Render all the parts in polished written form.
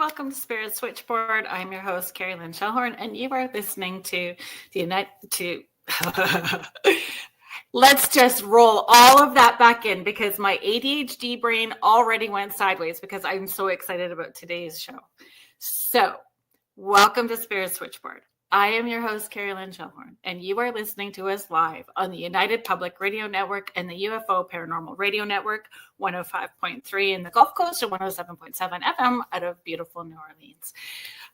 welcome to Spirit Switchboard. I'm your host, Carrie Lynn Shellhorn, and you are listening to Let's just roll all of that back in because my ADHD brain already went sideways because I'm so excited about today's show. So, welcome to Spirit Switchboard. I am your host, Carrie Lynn Shellhorn, and you are listening to us live on the United Public Radio Network and the UFO Paranormal Radio Network, 105.3 in the Gulf Coast and 107.7 FM out of beautiful New Orleans.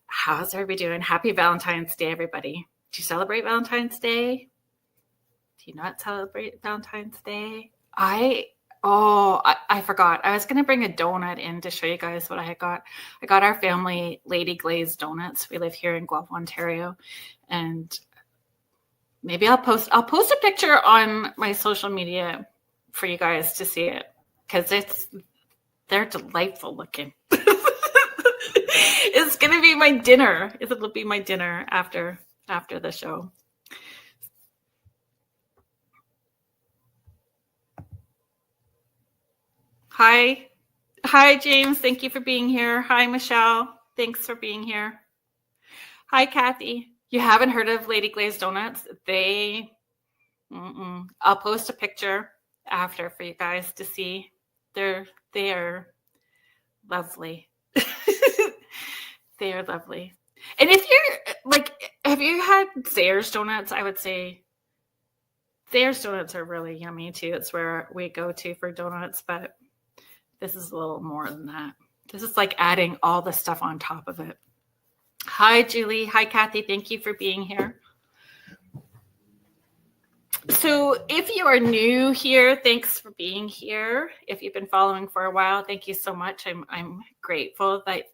How's everybody doing? Happy Valentine's Day, everybody. Do you celebrate Valentine's Day? Do you not celebrate Valentine's Day? I forgot. I was going to bring a donut in to show you guys what I got. I got our family Lady Glazed donuts. We live here in Guelph, Ontario. And maybe I'll post a picture on my social media for you guys to see it because they're delightful looking. It's going to be my dinner. It'll be my dinner after the show. Hi, James. Thank you for being here. Hi, Michelle. Thanks for being here. Hi, Kathy. You haven't heard of Lady Glazed Donuts? I'll post a picture after for you guys to see. They are lovely. They are lovely. And if you're have you had Zayre's Donuts? I would say Zayre's Donuts are really yummy too. It's where we go to for donuts, but this is a little more than that. This is like adding all the stuff on top of it. Hi, Julie. Hi, Kathy. Thank you for being here. So if you are new here, thanks for being here. If you've been following for a while, thank you so much. I'm grateful that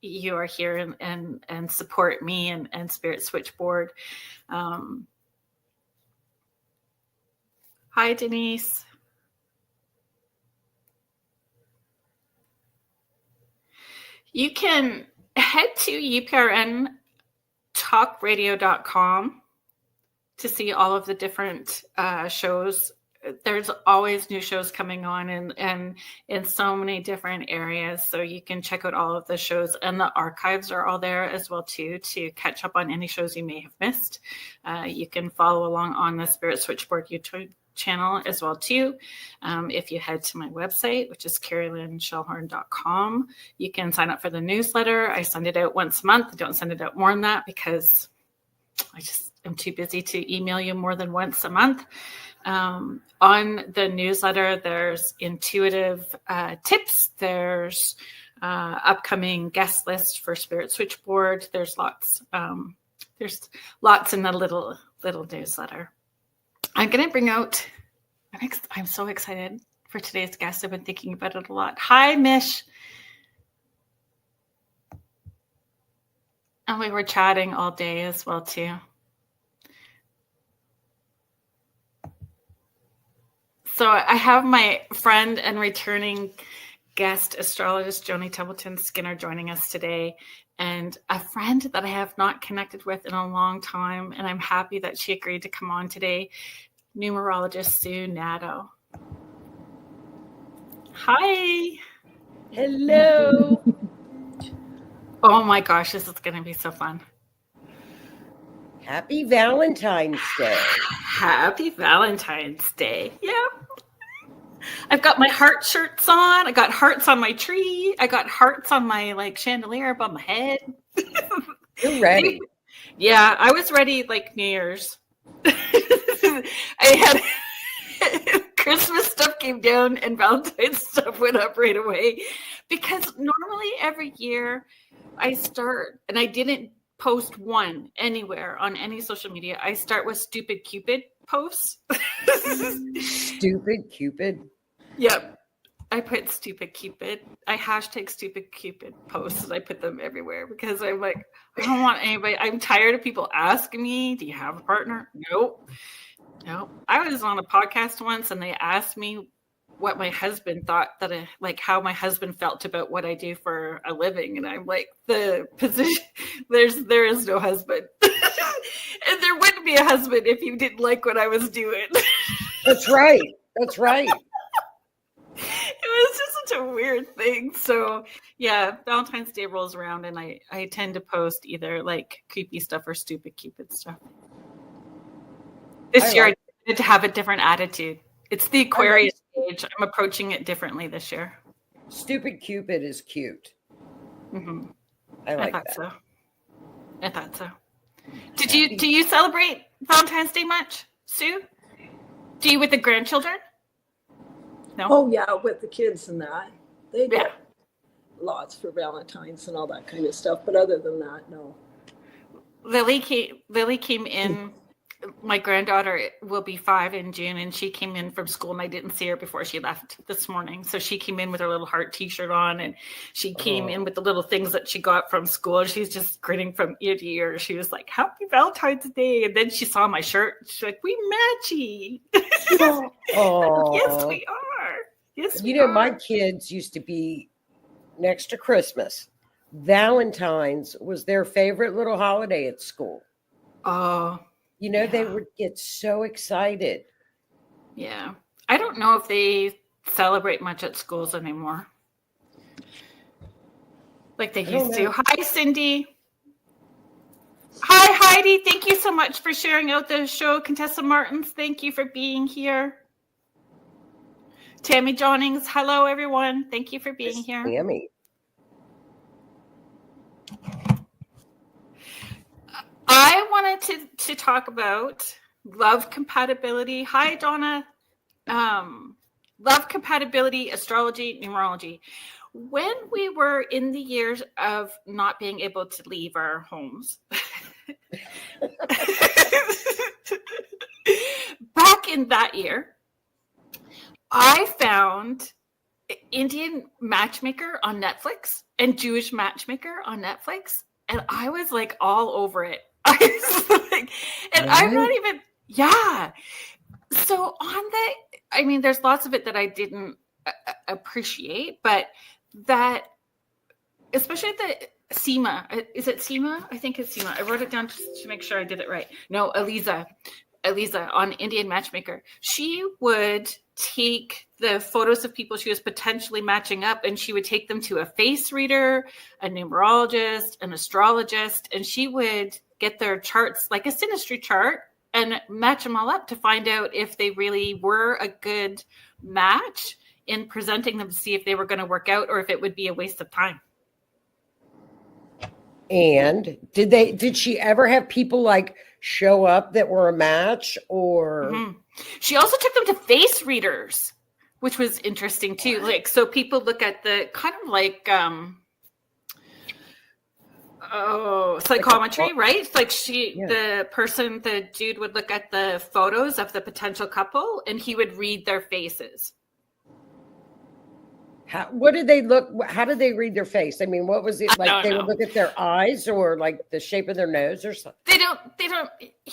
you are here and support me and Spirit Switchboard. Hi, Denise. You can head to uprntalkradio.com to see all of the different shows. There's always new shows coming on and in so many different areas. So you can check out all of the shows, and the archives are all there as well too to catch up on any shows you may have missed. You can follow along on the Spirit Switchboard YouTube channel as well too. If you head to my website, which is carrieLynnShellhorn.com, you can sign up for the newsletter. I send it out once a month. I don't send it out more than that because I just am too busy to email you more than once a month. On the newsletter, there's intuitive tips. There's upcoming guest list for Spirit Switchboard. There's lots. There's lots in the little newsletter. I'm going to bring out, I'm so excited for today's guest. I've been thinking about it a lot. Hi, Mish. And we were chatting all day as well, too. So I have my friend and returning guest, astrologist Joni Templeton-Skinner, joining us today. And a friend that I have not connected with in a long time. And I'm happy that she agreed to come on today, Numerologist Sue Nadeau. Hi. Hello. Oh my gosh, this is going to be so fun. Happy Valentine's Day. Happy Valentine's Day. Yeah. I've got my heart shirts on. I got hearts on my tree. I got hearts on my chandelier above my head. You're ready. Yeah, I was ready like New Year's. I had Christmas stuff came down and Valentine's stuff went up right away because normally every year I start, and I didn't post one anywhere on any social media. I start with Stupid Cupid posts. Stupid Cupid? Yep. I put Stupid Cupid. I hashtag Stupid Cupid posts and I put them everywhere because I'm like, I don't want anybody. I'm tired of people asking me, do you have a partner? Nope. I was on a podcast once and they asked me what my husband thought how my husband felt about what I do for a living. And I'm like, the position, there is no husband. And there wouldn't be a husband if you didn't like what I was doing. That's right. That's right. It was just a such a weird thing. So yeah, Valentine's Day rolls around and I tend to post either like creepy stuff or stupid Cupid stuff. This year I decided to have a different attitude. It's the Aquarius age. I'm approaching it differently this year. Stupid Cupid is cute. Mm-hmm. I thought that. So. I thought so. Do you celebrate Valentine's Day much, Sue? Do you with the grandchildren? No. Oh yeah, with the kids and that. They get lots for Valentine's and all that kind of stuff. But other than that, no. Lily came in. My granddaughter will be 5 in June, and she came in from school, and I didn't see her before she left this morning. So she came in with her little heart T-shirt on, and she came in with the little things that she got from school. She's just grinning from ear to ear. She was like, "Happy Valentine's Day!" And then she saw my shirt. She's like, "We matchy." Oh, yes, we are. Yes, we are. are. My kids used to be next to Christmas. Valentine's was their favorite little holiday at school. Oh. They would get so excited. Yeah. I don't know if they celebrate much at schools anymore. Like they used to. Hi, Cindy. Hi, Heidi. Thank you so much for sharing out the show. Contessa Martins, thank you for being here. Tammy Johnings, hello, everyone. Thank you for being here. Tammy. I wanted to talk about love compatibility. Hi, Donna. Love compatibility, astrology, numerology. When we were in the years of not being able to leave our homes, back in that year, I found Indian Matchmaker on Netflix and Jewish Matchmaker on Netflix, and I was like all over it. I'm not even, So there's lots of it that I didn't appreciate, but that, especially the Seema, is it Seema? I think it's Seema. I wrote it down just to make sure I did it right. No, Eliza on Indian Matchmaker. She would take the photos of people she was potentially matching up, and she would take them to a face reader, a numerologist, an astrologist, and she would get their charts, like a synastry chart, and match them all up to find out if they really were a good match in presenting them to see if they were going to work out or if it would be a waste of time. And did she ever have people like show up that were a match or? Mm-hmm. She also took them to face readers, which was interesting too. Like, so people look at the kind of like, psychometry, right? Like the dude would look at the photos of the potential couple and he would read their faces. What did they look? How did they read their face? I mean, what was it like? They would look at their eyes or like the shape of their nose or something. He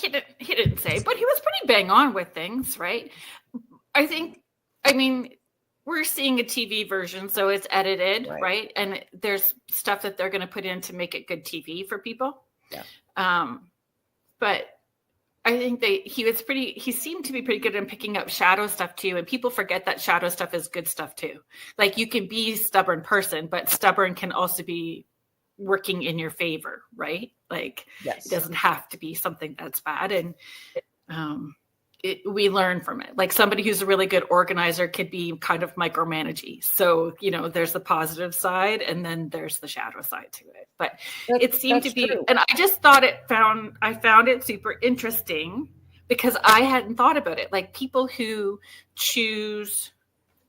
didn't say, but he was pretty bang on with things, right? We're seeing a TV version, so it's edited, right? And there's stuff that they're going to put in to make it good TV for people. Yeah. But I think he seemed to be pretty good in picking up shadow stuff too. And people forget that shadow stuff is good stuff too. Like you can be a stubborn person, but stubborn can also be working in your favor, right? Like It doesn't have to be something that's bad. And, we learn from it. Like somebody who's a really good organizer could be kind of micromanaging. So, there's the positive side and then there's the shadow side to it. But it seemed to be, true. And I just thought I found it super interesting because I hadn't thought about it. Like people who choose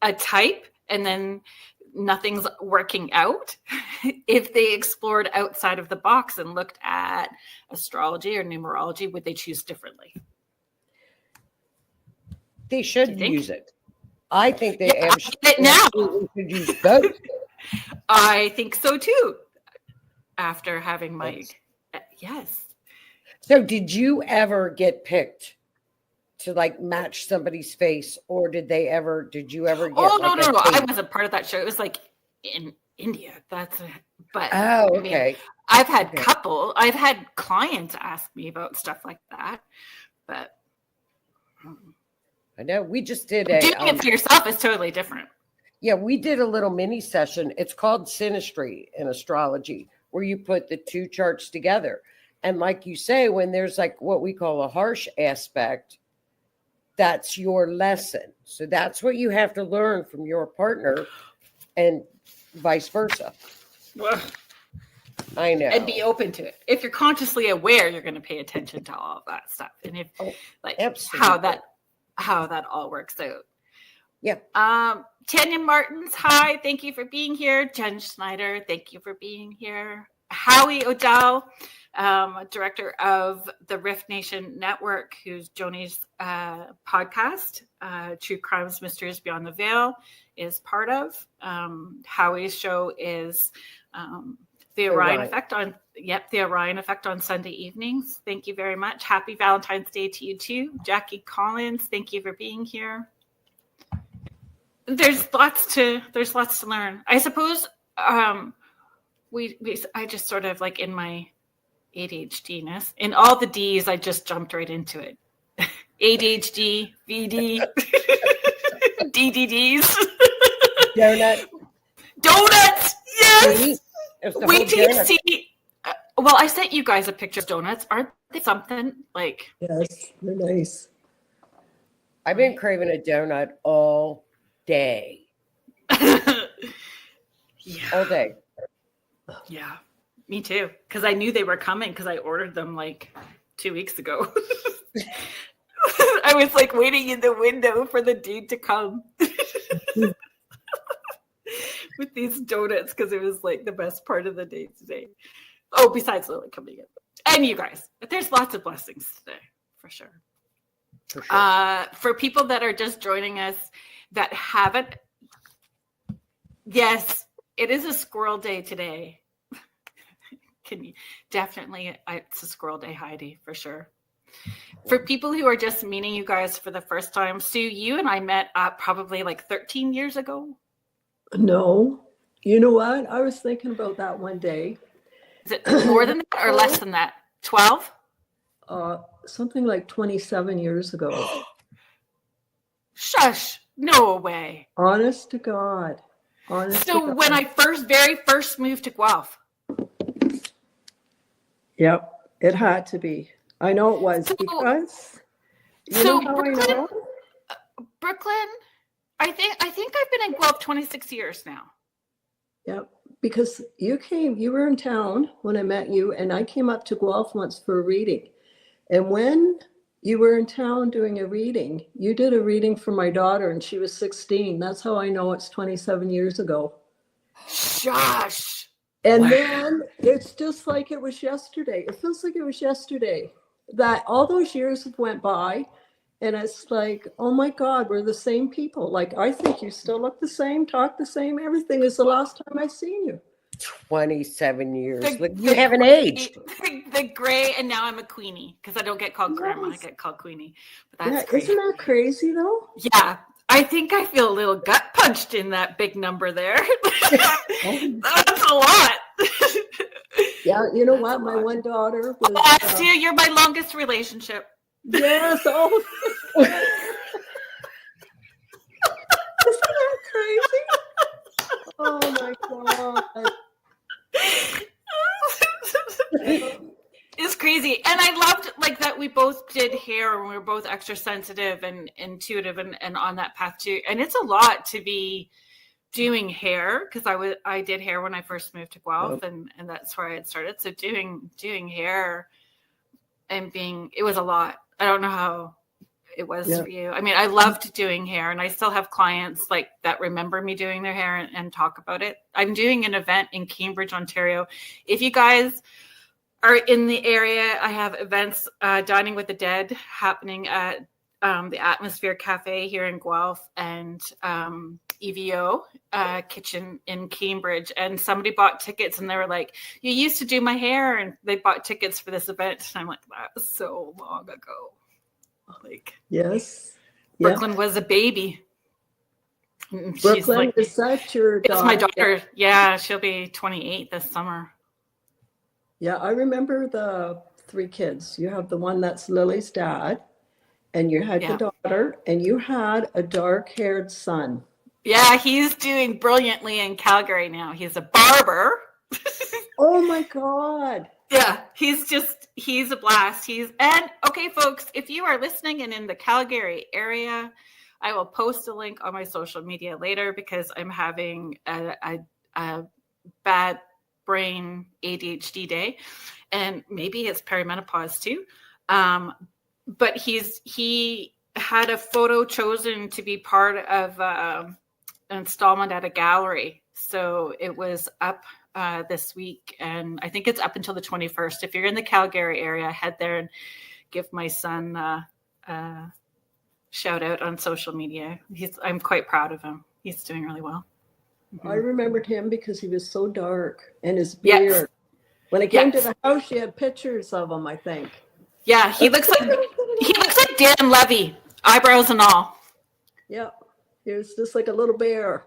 a type and then nothing's working out, if they explored outside of the box and looked at astrology or numerology, would they choose differently? They should use it. I think they should use both. I think so too. After having my yes. So did you ever get picked to like match somebody's face, or did you ever get? Oh no! I wasn't part of that show. It was like in India. Okay. I've had I've had clients ask me about stuff like that, but. I know we just did doing it for yourself is totally different. Yeah, we did a little mini session. It's called synastry in astrology, where you put the two charts together. And like you say, when there's like what we call a harsh aspect, that's your lesson. So that's what you have to learn from your partner and vice versa. Well, I know. And be open to it. If you're consciously aware, you're going to pay attention to all of that stuff. And if absolutely. how that all works out. Yeah. Tanya Martins, hi. Thank you for being here. Jen Schneider, thank you for being here. Howie Odell, director of the Rift Nation Network, who's Joni's podcast, True Crimes, Mysteries Beyond the Veil, is part of. Howie's show is The Orion Effect The Orion Effect on Sunday evenings. Thank you very much. Happy Valentine's Day to you too. Jackie Collins, thank you for being here. There's lots to learn. I suppose I just sort of like in my ADHD-ness, in all the D's, I just jumped right into it. ADHD, VD, DDDs. Donuts, yes. Wait till you see. Well, I sent you guys a picture of donuts. Aren't they something like? Yes, they're nice. I've been craving a donut all day. Yeah. All day. Yeah, me too. Because I knew they were coming because I ordered them like 2 weeks ago. I was like waiting in the window for the dude to come with these donuts because it was like the best part of the day today. Oh, besides Lily coming in. And you guys, but there's lots of blessings today, for sure. For people that are just joining us that haven't, yes, it is a squirrel day today. Can you definitely, it's a squirrel day, Heidi, for sure. For people who are just meeting you guys for the first time, Sue, you and I met probably like 13 years ago. No, you know what? I was thinking about that one day. Is it more than that or less than that? 12? Something like 27 years ago. Shush. No way. Honest to God. So when I very first moved to Guelph. Yep, it had to be. I know it was because. Brooklyn. I think I've been in Guelph 26 years now. Yep, because you were in town when I met you, and I came up to Guelph once for a reading. And when you were in town doing a reading, you did a reading for my daughter, and she was 16. That's how I know it's 27 years ago. Shush. And then it's just like it was yesterday. It feels like it was yesterday that all those years have went by. And it's like, oh my God, we're the same people. Like, I think you still look the same, talk the same. Everything is the last time I've seen you. 27 years. You haven't aged. The gray, and now I'm a queenie because I don't get called grandma. I get called queenie. But that's crazy. Isn't that crazy though? Yeah. I think I feel a little gut punched in that big number there. That's a lot. Yeah, you know what? My one daughter was. Sue, you're my longest relationship. Yes. Oh. Isn't that crazy? Oh my God. It's crazy. And I loved like that we both did hair and we were both extra sensitive and intuitive and on that path too. And it's a lot to be doing hair because I did hair when I first moved to Guelph and that's where I had started. So doing hair and it was a lot. I don't know how it was for you. I mean, I loved doing hair and I still have clients like that remember me doing their hair and talk about it. I'm doing an event in Cambridge, Ontario. If you guys are in the area, I have events, Dining with the Dead happening at the Atmosphere Cafe here in Guelph and EVO Kitchen in Cambridge. And somebody bought tickets and they were like, you used to do my hair. And they bought tickets for this event. And I'm like, that was so long ago. Like, yes. Brooklyn was a baby. Brooklyn, like, is that your daughter? It's my daughter. Yeah, she'll be 28 this summer. Yeah, I remember the 3 kids. You have the one that's Lily's dad, and you had the daughter, and you had a dark-haired son. Yeah, he's doing brilliantly in Calgary now. He's a barber. Oh my God. Yeah, he's a blast. Okay, folks, if you are listening and in the Calgary area, I will post a link on my social media later because I'm having a bad brain ADHD day, and maybe it's perimenopause too. But he had a photo chosen to be part of an installment at a gallery. So it was up this week, and I think it's up until the 21st. If you're in the Calgary area, head there and give my son a shout out on social media. I'm quite proud of him. He's doing really well. I remembered him because he was so dark, and his beard. Yes. When I came to the house, you had pictures of him, I think. Yeah, he looks like Dan Levy, eyebrows and all. Yeah, he was just like a little bear.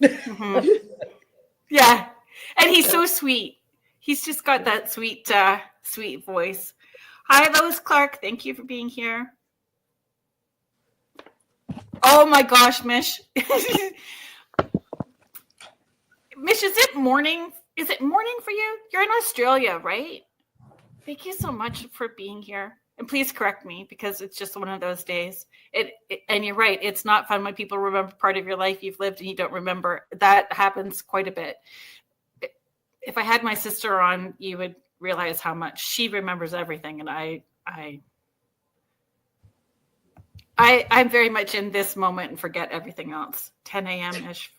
Mm-hmm. Yeah, and he's so sweet. He's just got that sweet voice. Hi, Lois Clark. Thank you for being here. Oh my gosh, Mish. Mish, is it morning? Is it morning for you? You're in Australia, right? Thank you so much for being here. And please correct me because it's just one of those days. And you're right. It's not fun when people remember part of your life you've lived and you don't remember. That happens quite a bit. If I had my sister on, you would realize how much she remembers everything. And I'm very much in this moment and forget everything else. 10 a.m.-ish.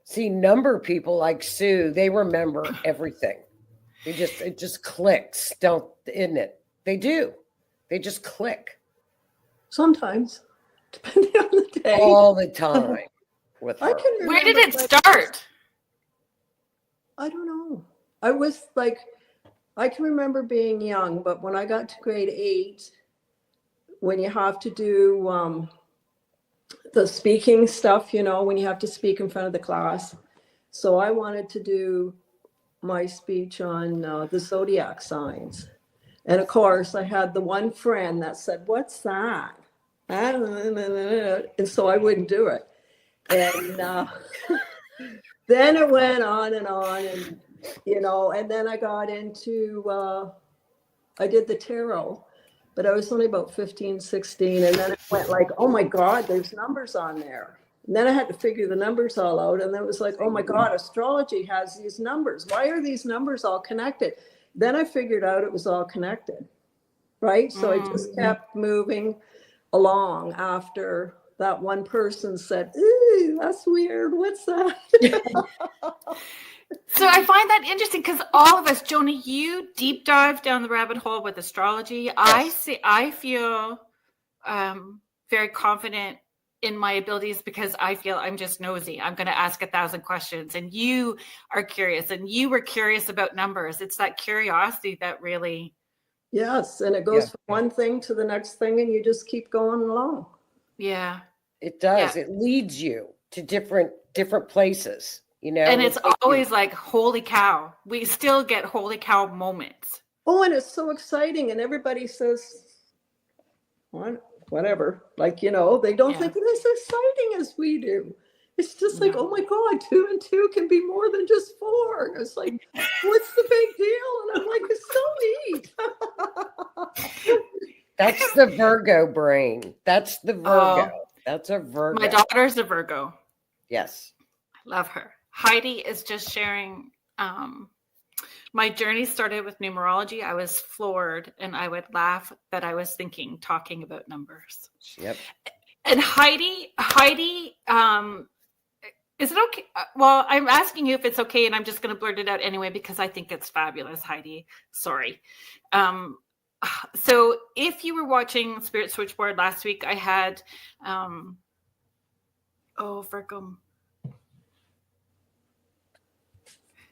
See, number people like Sue, they remember everything. It just clicks, isn't it? They do. They just click. Sometimes, depending on the day. All the time with her. Where did it start? I don't know. I can remember being young, but when I got to grade 8, when you have to do the speaking stuff, when you have to speak in front of the class. So I wanted to do my speech on the zodiac signs. And of course, I had the one friend that said, "What's that?" And so I wouldn't do it. And then it went on, and and then I got into, I did the tarot, but I was only about 15, 16. And then it went like, oh my God, there's numbers on there. And then I had to figure the numbers all out. And then it was like, oh my God, astrology has these numbers. Why are these numbers all connected? Then I figured out it was all connected, right? So I just kept moving along after that one person said, "Ooh, that's weird. What's that?" So I find that interesting because all of us, Joni, you deep dive down the rabbit hole with astrology. Yes. I feel very confident in my abilities because I feel I'm just nosy. I'm going to ask 1,000 questions, and you are curious, and you were curious about numbers. It's that curiosity that really. Yes, and it goes from one thing to the next thing, and you just keep going along. Yeah, it does. Yeah. It leads you to different places, And it's always like, holy cow. We still get holy cow moments. Oh, and it's so exciting, and everybody says, whatever, like, they don't think it is exciting as we do. It's just like, oh my God, 2 and 2 can be more than just 4. And it's like, what's the big deal? And I'm like, it's so neat. That's the Virgo brain. That's the Virgo. That's a Virgo. My daughter's a Virgo. Yes. I love her. Heidi is just sharing. My journey started with numerology. I was floored, and I would laugh that I was talking about numbers. Yep. And Heidi, is it okay? Well, I'm asking you if it's okay, and I'm just going to blurt it out anyway because I think it's fabulous, Heidi. Sorry. So if you were watching Spirit Switchboard last week, I had, Virgo.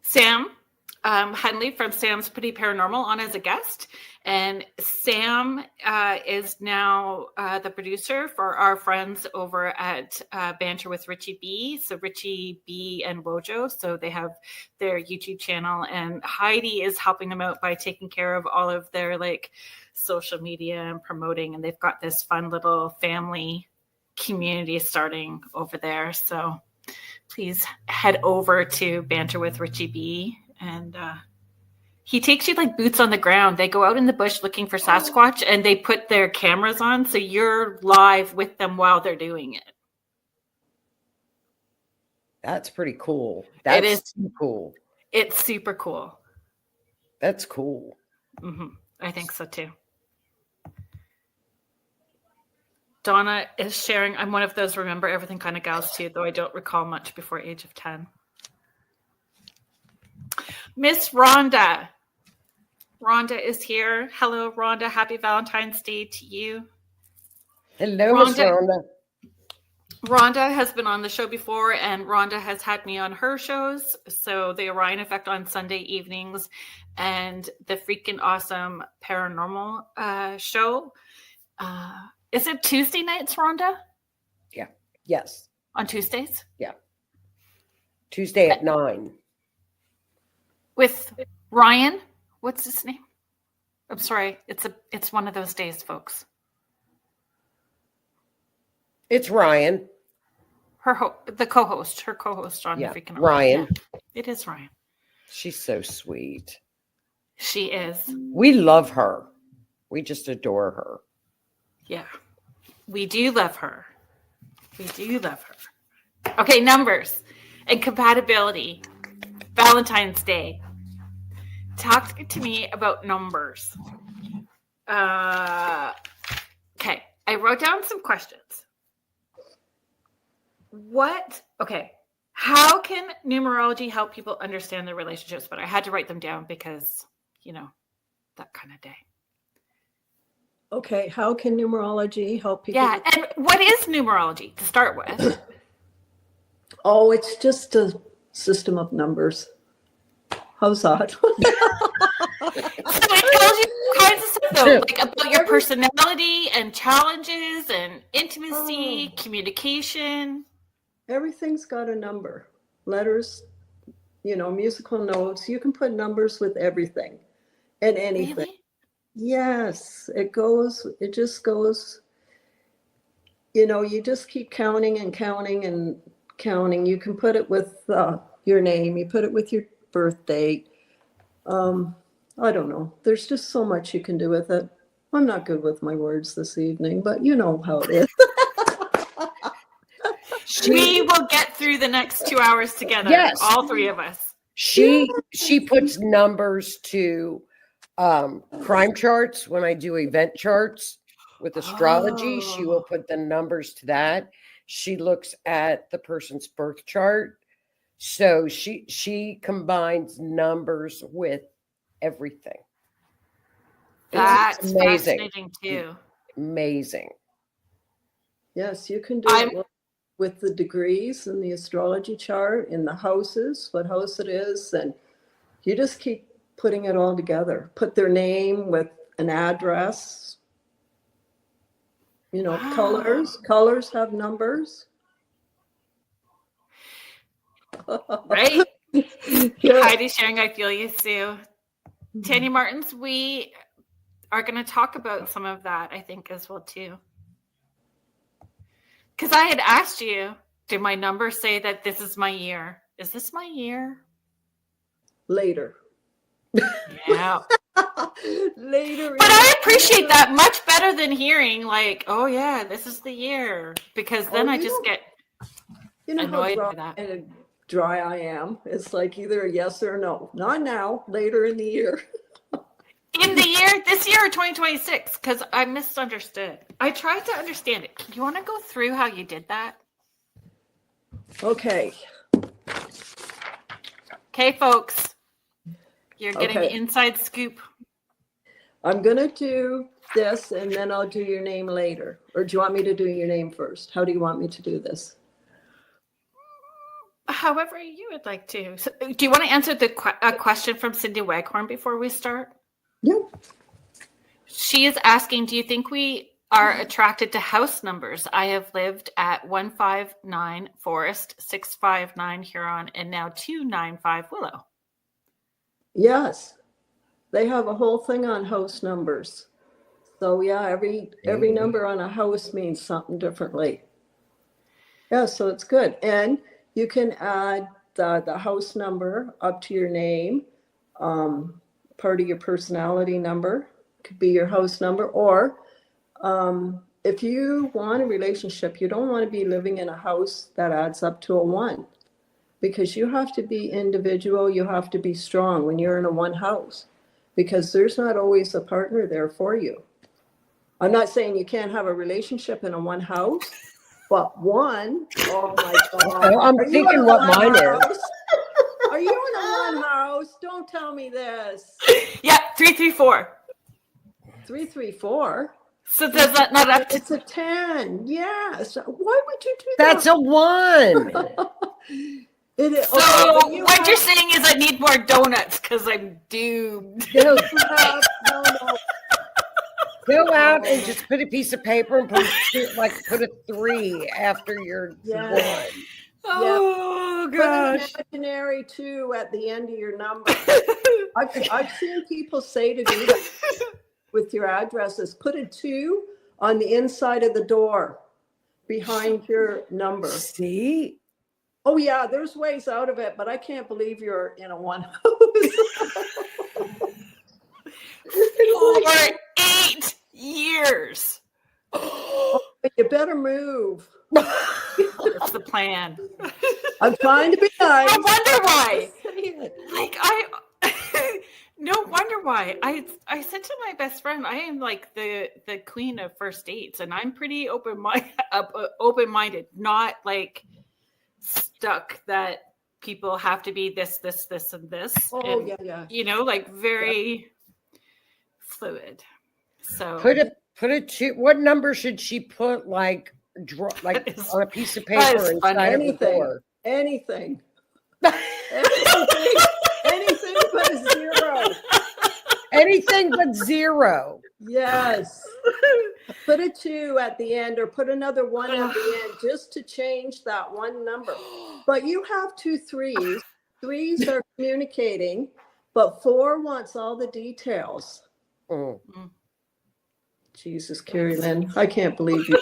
Sam Henley from Sam's Pretty Paranormal on as a guest. And Sam is now the producer for our friends over at Banter with Richie B. So Richie B and Wojo. So they have their YouTube channel, and Heidi is helping them out by taking care of all of their social media and promoting. And they've got this fun little family community starting over there. So please head over to Banter with Richie B. And he takes you like boots on the ground. They go out in the bush looking for Sasquatch, and they put their cameras on. So you're live with them while they're doing it. That's pretty cool. That's cool. It's super cool. That's cool. Mm-hmm. I think so too. Donna is sharing. I'm one of those remember everything kind of gals too, though I don't recall much before age of 10. Miss Rhonda. Rhonda is here. Hello, Rhonda. Happy Valentine's Day to you. Hello, Miss Rhonda. Rhonda has been on the show before, and Rhonda has had me on her shows. So the Orion Effect on Sunday evenings and the freaking awesome paranormal show. Is it Tuesday nights, Rhonda? Yeah. Yes. On Tuesdays? Yeah. Tuesday at 9. With Ryan? What's his name? I'm sorry. It's one of those days, folks. It's Ryan. Her co-host on the freaking Ryan. Yeah, it is Ryan. She's so sweet. She is. We love her. We just adore her. Yeah. We do love her. We do love her. Okay, numbers and compatibility. Valentine's Day. Talk to me about numbers. Okay. I wrote down some questions. How can numerology help people understand their relationships? But I had to write them down because, that kind of day. Okay, how can numerology help people? Yeah, and what is numerology to start with? Oh, it's just a system of numbers. How's that? So it tells you kinds of stuff, though, like about your personality and challenges and intimacy, communication. Everything's got a number. Letters, musical notes. You can put numbers with everything and anything. Really? Yes, it just goes, you just keep counting and counting and counting. You can put it with your name, you put it with your birth date. I don't know. There's just so much you can do with it. I'm not good with my words this evening, but you know how it is. We will get through the next 2 hours together. Yes. All three of us. She puts numbers to crime charts. When I do event charts with astrology, she will put the numbers to that. She looks at the person's birth chart. So she combines numbers with everything. That's amazing. Fascinating too. Amazing. Yes, you can do it with the degrees in the astrology chart, in the houses, what house it is, and you just keep putting it all together. Put their name with an address. Colors have numbers. Right? Heidi's sharing, I feel you, Sue. Tanya Martins, we are going to talk about some of that, I think, as well, too. Because I had asked you, did my number say that this is my year? Is this my year? Later. Yeah. Later. But I appreciate that much better than hearing like, oh, yeah, this is the year. Because then I just get annoyed by that. Dry I am. It's like either a yes or a no. Not now, later in the year. In the year, this year or 2026? Because I misunderstood. I tried to understand it. You want to go through how you did that? Okay. Okay, folks. You're getting the inside scoop. I'm going to do this and then I'll do your name later. Or do you want me to do your name first? How do you want me to do this? However you would like to. So, do you want to answer a question from Cindy Waghorn before we start? Yeah. She is asking, do you think we are attracted to house numbers? I have lived at 159 Forest, 659 Huron, and now 295 Willow. Yes. They have a whole thing on house numbers. So yeah, every number on a house means something differently. Yeah, so it's good. And you can add the house number up to your name. Part of your personality number could be your house number. Or if you want a relationship, you don't want to be living in a house that adds up to a 1, because you have to be individual. You have to be strong when you're in a 1 house, because there's not always a partner there for you. I'm not saying you can't have a relationship in a 1 house, but 1, oh my God. I'm thinking what mine is. Are you in a 1 house? Don't tell me this. Yeah, 334. 334. So does that not up to? It's a 10. Yes. Why would you do that? That's a 1. It is. So Okay, what you're saying is I need more donuts because I'm doomed. no. Go out and just put a piece of paper and put a 3 after your 1. Oh Put gosh. an imaginary 2 at the end of your number. I've seen people say to do that with your addresses. Put a 2 on the inside of the door behind your number. See? Oh yeah, there's ways out of it, but I can't believe you're in a 1 house. For 8 years. You better move. That's the plan. I'm trying to be nice. I wonder why. No wonder why. I said to my best friend, I am like the queen of first dates, and I'm pretty open-minded, not like stuck that people have to be this, and this. Oh, and, yeah. You know, like very fluid. So Put a 2. What number should she put on a piece of paper inside of the door? Anything. Anything but a 0. Anything but 0. Yes. Put a 2 at the end, or put another 1 at the end, just to change that 1 number. But you have 2 3s. 3s are communicating, but 4 wants all the details. Mm. Jesus, Carrie Lynn, I can't believe you.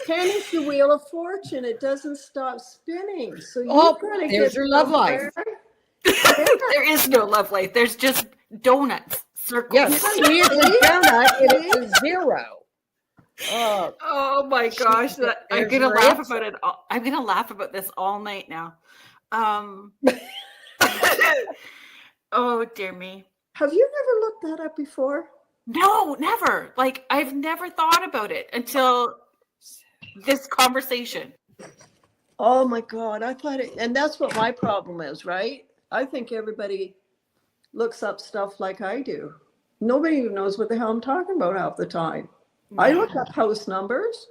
10 is the wheel of fortune. It doesn't stop spinning. So you gotta there's your love life. There is no love life. There's just donuts. Circles. Yes, she is a donut. It is a 0. Oh my gosh! I'm gonna laugh about it. I'm gonna laugh about this all night now. Oh dear me. Have you never looked that up before? No, never. Like I've never thought about it until this conversation. Oh my God. I thought it, and that's what my problem is, right? I think everybody looks up stuff like I do. Nobody even knows what the hell I'm talking about half the time. No. I look up house numbers.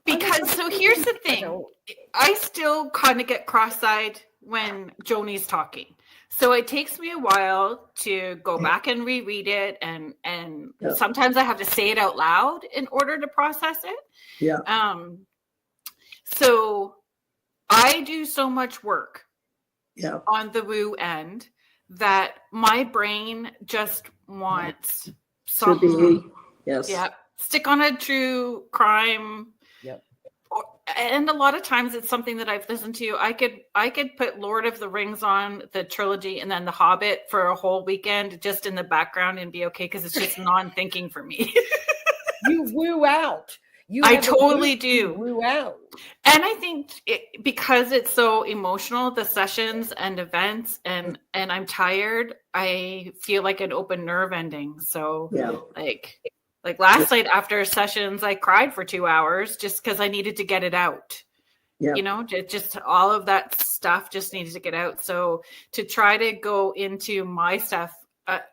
Because so here's the thing. I still kind of get cross-eyed when Joni's talking. So it takes me a while to go back and reread it, and sometimes I have to say it out loud in order to process it. Yeah. So I do so much work on the woo end that my brain just wants something. Yes. Yeah. Stick on a true crime. Yep. And a lot of times it's something that I've listened to. I could put Lord of the Rings on, the trilogy, and then The Hobbit for a whole weekend just in the background and be okay, because it's just non-thinking for me. You woo out. I totally do. Woo out. And I think because it's so emotional, the sessions and events, and I'm tired, I feel like an open nerve ending. So like last night after sessions, I cried for 2 hours just because I needed to get it out. Yeah. You know, just all of that stuff just needed to get out. So to try to go into my stuff,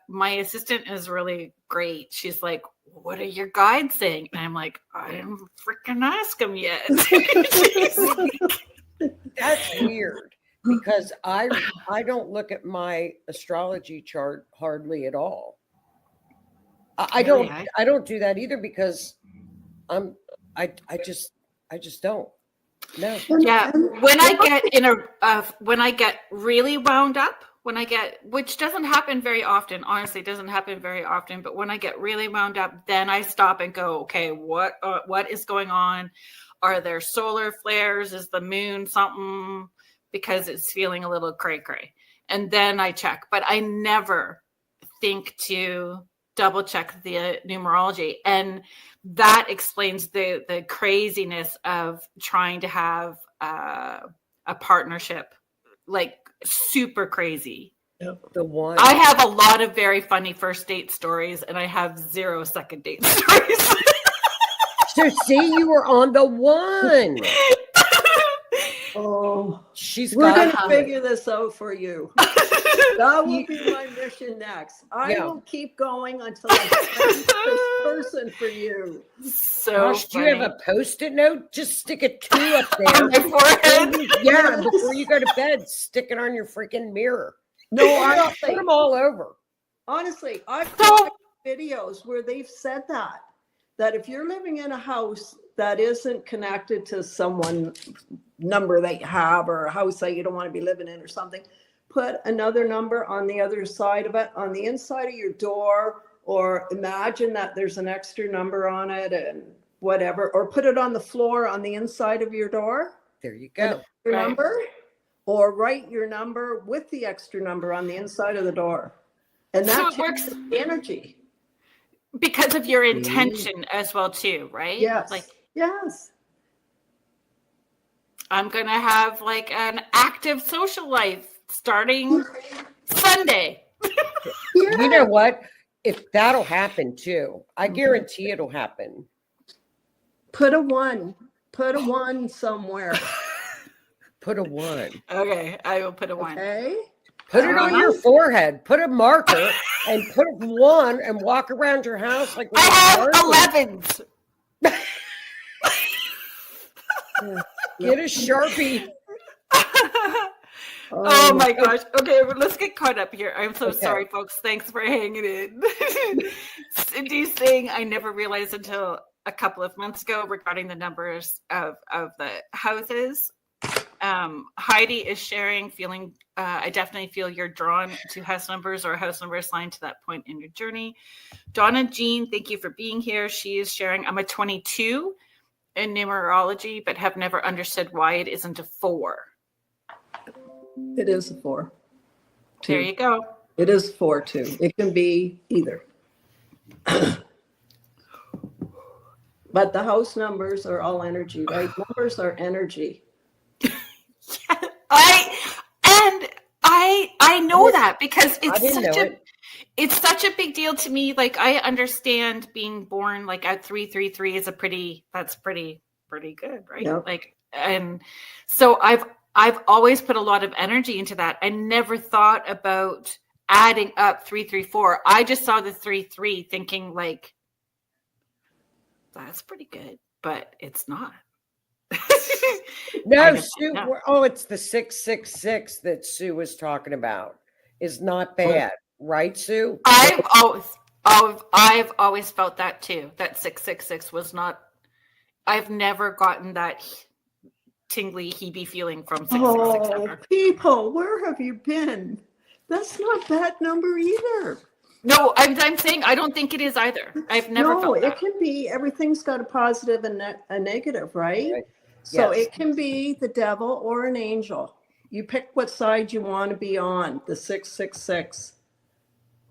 my assistant is really great. She's like, what are your guides saying? And I'm like, I didn't freaking ask them yet. That's weird, because I don't look at my astrology chart hardly at all. I don't do that either, because I just don't. No. Yeah. When I get when I get really wound up when I get, which doesn't happen very often, honestly, doesn't happen very often, but when I get really wound up, then I stop and go, okay, what is going on? Are there solar flares? Is the moon something? Because it's feeling a little cray-cray. And then I check, but I never think to double check the numerology. And that explains the craziness of trying to have a partnership, like super crazy. The one. I have a lot of very funny first date stories, and I have 0 second date stories. So see, you were on the one. Oh, We're going to figure this out for you. That will be my mission next. I will keep going until I find this person for you. So Gosh, do you have a Post-it note? Just stick a 2 up there. On my forehead? Yeah, before you go to bed, stick it on your freaking mirror. No, honestly, put them all over. Honestly, I've watched videos where they've said that if you're living in a house that isn't connected to someone number that you have, or a house that you don't want to be living in or something, put another number on the other side of it, on the inside of your door, or imagine that there's an extra number on it and whatever, or put it on the floor on the inside of your door. There you go. Your number, or write your number with the extra number on the inside of the door. And that works the energy. Because of your intention as well too, right? Yes. Yes. I'm going to have like an active social life starting Sunday. You know what? If that'll happen too, I guarantee it'll happen. Put a 1 somewhere. Put a 1. Okay, I will put a 1. Okay. Put it on your forehead. Put a marker and put 1 and walk around your house like I have 11s. Get a Sharpie. Oh my gosh. Okay, well, let's get caught up here. I'm so sorry, folks. Thanks for hanging in. Cindy's saying I never realized until a couple of months ago regarding the numbers of the houses. Heidi is sharing, feeling, I definitely feel you're drawn to house numbers or house number assigned to that point in your journey. Donna Jean, thank you for being here. She is sharing, I'm a 22 in numerology, but have never understood why it isn't a 4. It is a 4. There you go. It is 4 too. It can be either. But the house numbers are all energy, right? Numbers are energy. I know that because it's such a big deal to me. Like I understand being born like at 333 is pretty good, right? Yep. Like, and so I've always put a lot of energy into that. I never thought about adding up 334. I just saw the 33 thinking like that's pretty good, but it's not. No, Sue. Oh, it's the 666 that Sue was talking about. Is not bad, right, Sue? I've always felt that too. That 666 was not. I've never gotten that tingly heebie feeling from 666 number. People, where have you been? That's not a bad number either. No, I'm saying I don't think it is either. I've never felt that. No, it can be. Everything's got a positive and a negative, right? So it can be the devil or an angel. You pick what side you want to be on, the 666,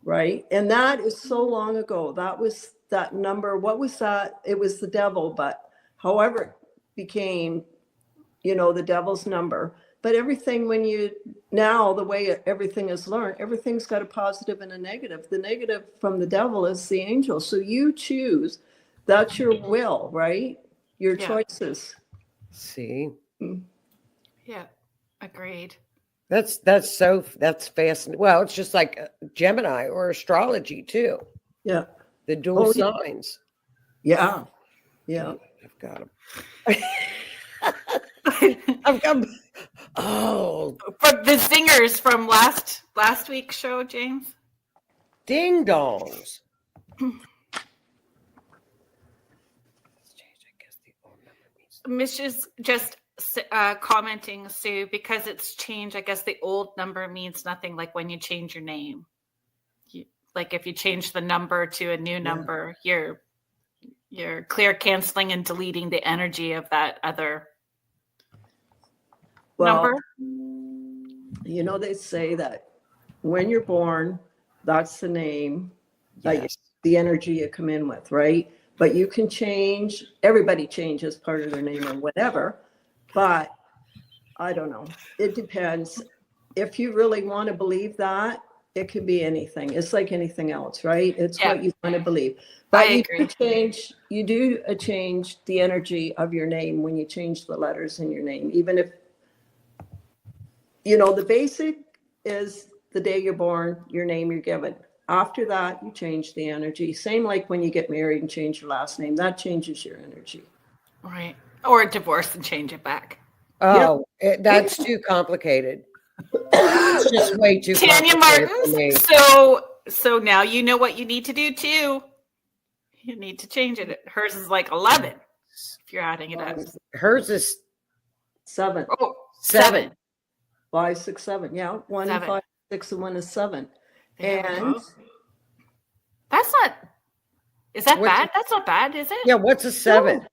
right? And that is so long ago. That was that number. What was that? It was the devil, but however it became, the devil's number. But everything the way everything is learned, everything's got a positive and a negative. The negative from the devil is the angel. So you choose. That's your will, right? Your choices. See? Yeah, agreed. That's fascinating. Well, it's just like Gemini or astrology too. Yeah. The dual signs. Yeah. Yeah. I've got them. I've got them. Oh. From the singers from last week's show, James. Ding dongs. Mrs. just commenting, Sue, because it's changed. I guess the old number means nothing. Like when you change your name, like if you change the number to a new number, you're clear canceling and deleting the energy of that other number. You know, they say that when you're born, that's the name, the energy you come in with, right? But you can change, everybody changes part of their name or whatever, but I don't know. It depends. If you really want to believe that, it could be anything. It's like anything else, right? It's what you want to believe. But I agree. You do change the energy of your name when you change the letters in your name, even if, you know, the basic is the day you're born, your name you're given. After that, you change the energy. Same like when you get married and change your last name, that changes your energy. Right. Or divorce and change it back. Oh, that's too complicated. It's just way too Tanya complicated for me. Martins. So now you know what you need to do too. You need to change it. Hers is like 11 if you're adding it up. Hers is 7. Oh, 7. 5, 6, 7. Yeah. 1, 7. 5, 6, and 1 is 7. And that's not, is that bad? That's not bad, is it? Yeah, what's a 7?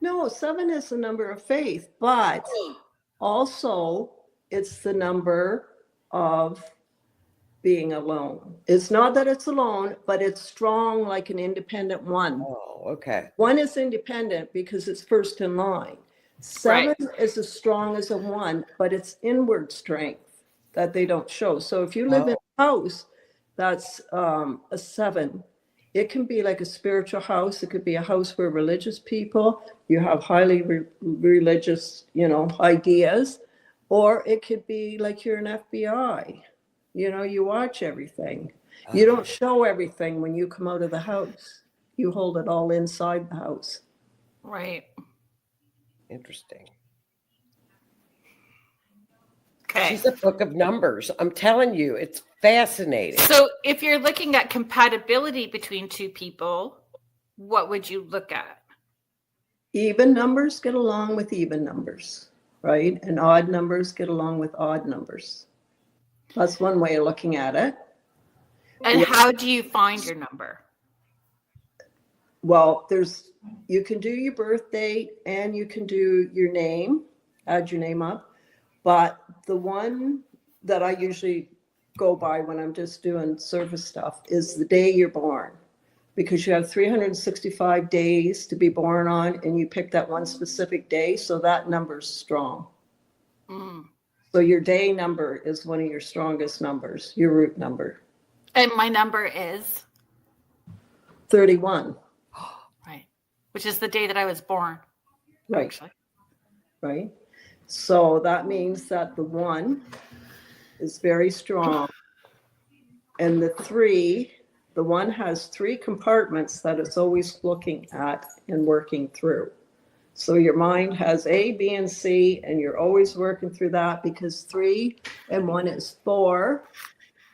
No, 7 is the number of faith, but also it's the number of being alone. It's not that it's alone, but it's strong like an independent 1. Oh, okay. 1 is independent because it's first in line. 7 is as strong as a 1, but it's inward strength that they don't show. So if you live in a house that's a 7, it can be like a spiritual house. It could be a house where religious people, you have highly religious, you know, ideas, or it could be like you're an FBI. You know, you watch everything. You don't show everything when you come out of the house. You hold it all inside the house. Right. Interesting. Okay. She's a book of numbers. I'm telling you, it's fascinating. So if you're looking at compatibility between two people, what would you look at? Even numbers get along with even numbers, right? And odd numbers get along with odd numbers. That's one way of looking at it. And how do you find your number? Well, you can do your birth date and you can do your name, add your name up. But the one that I usually go by when I'm just doing service stuff is the day you're born, because you have 365 days to be born on, and you pick that one specific day. So that number's strong. So your day number is one of your strongest numbers, your root number. And my number is 31. Right. Which is the day that I was born. Right. Actually. Right. So that means that the 1 is very strong. And the 1 has 3 compartments that it's always looking at and working through. So your mind has A, B, and C, and you're always working through that, because 3 and 1 is 4.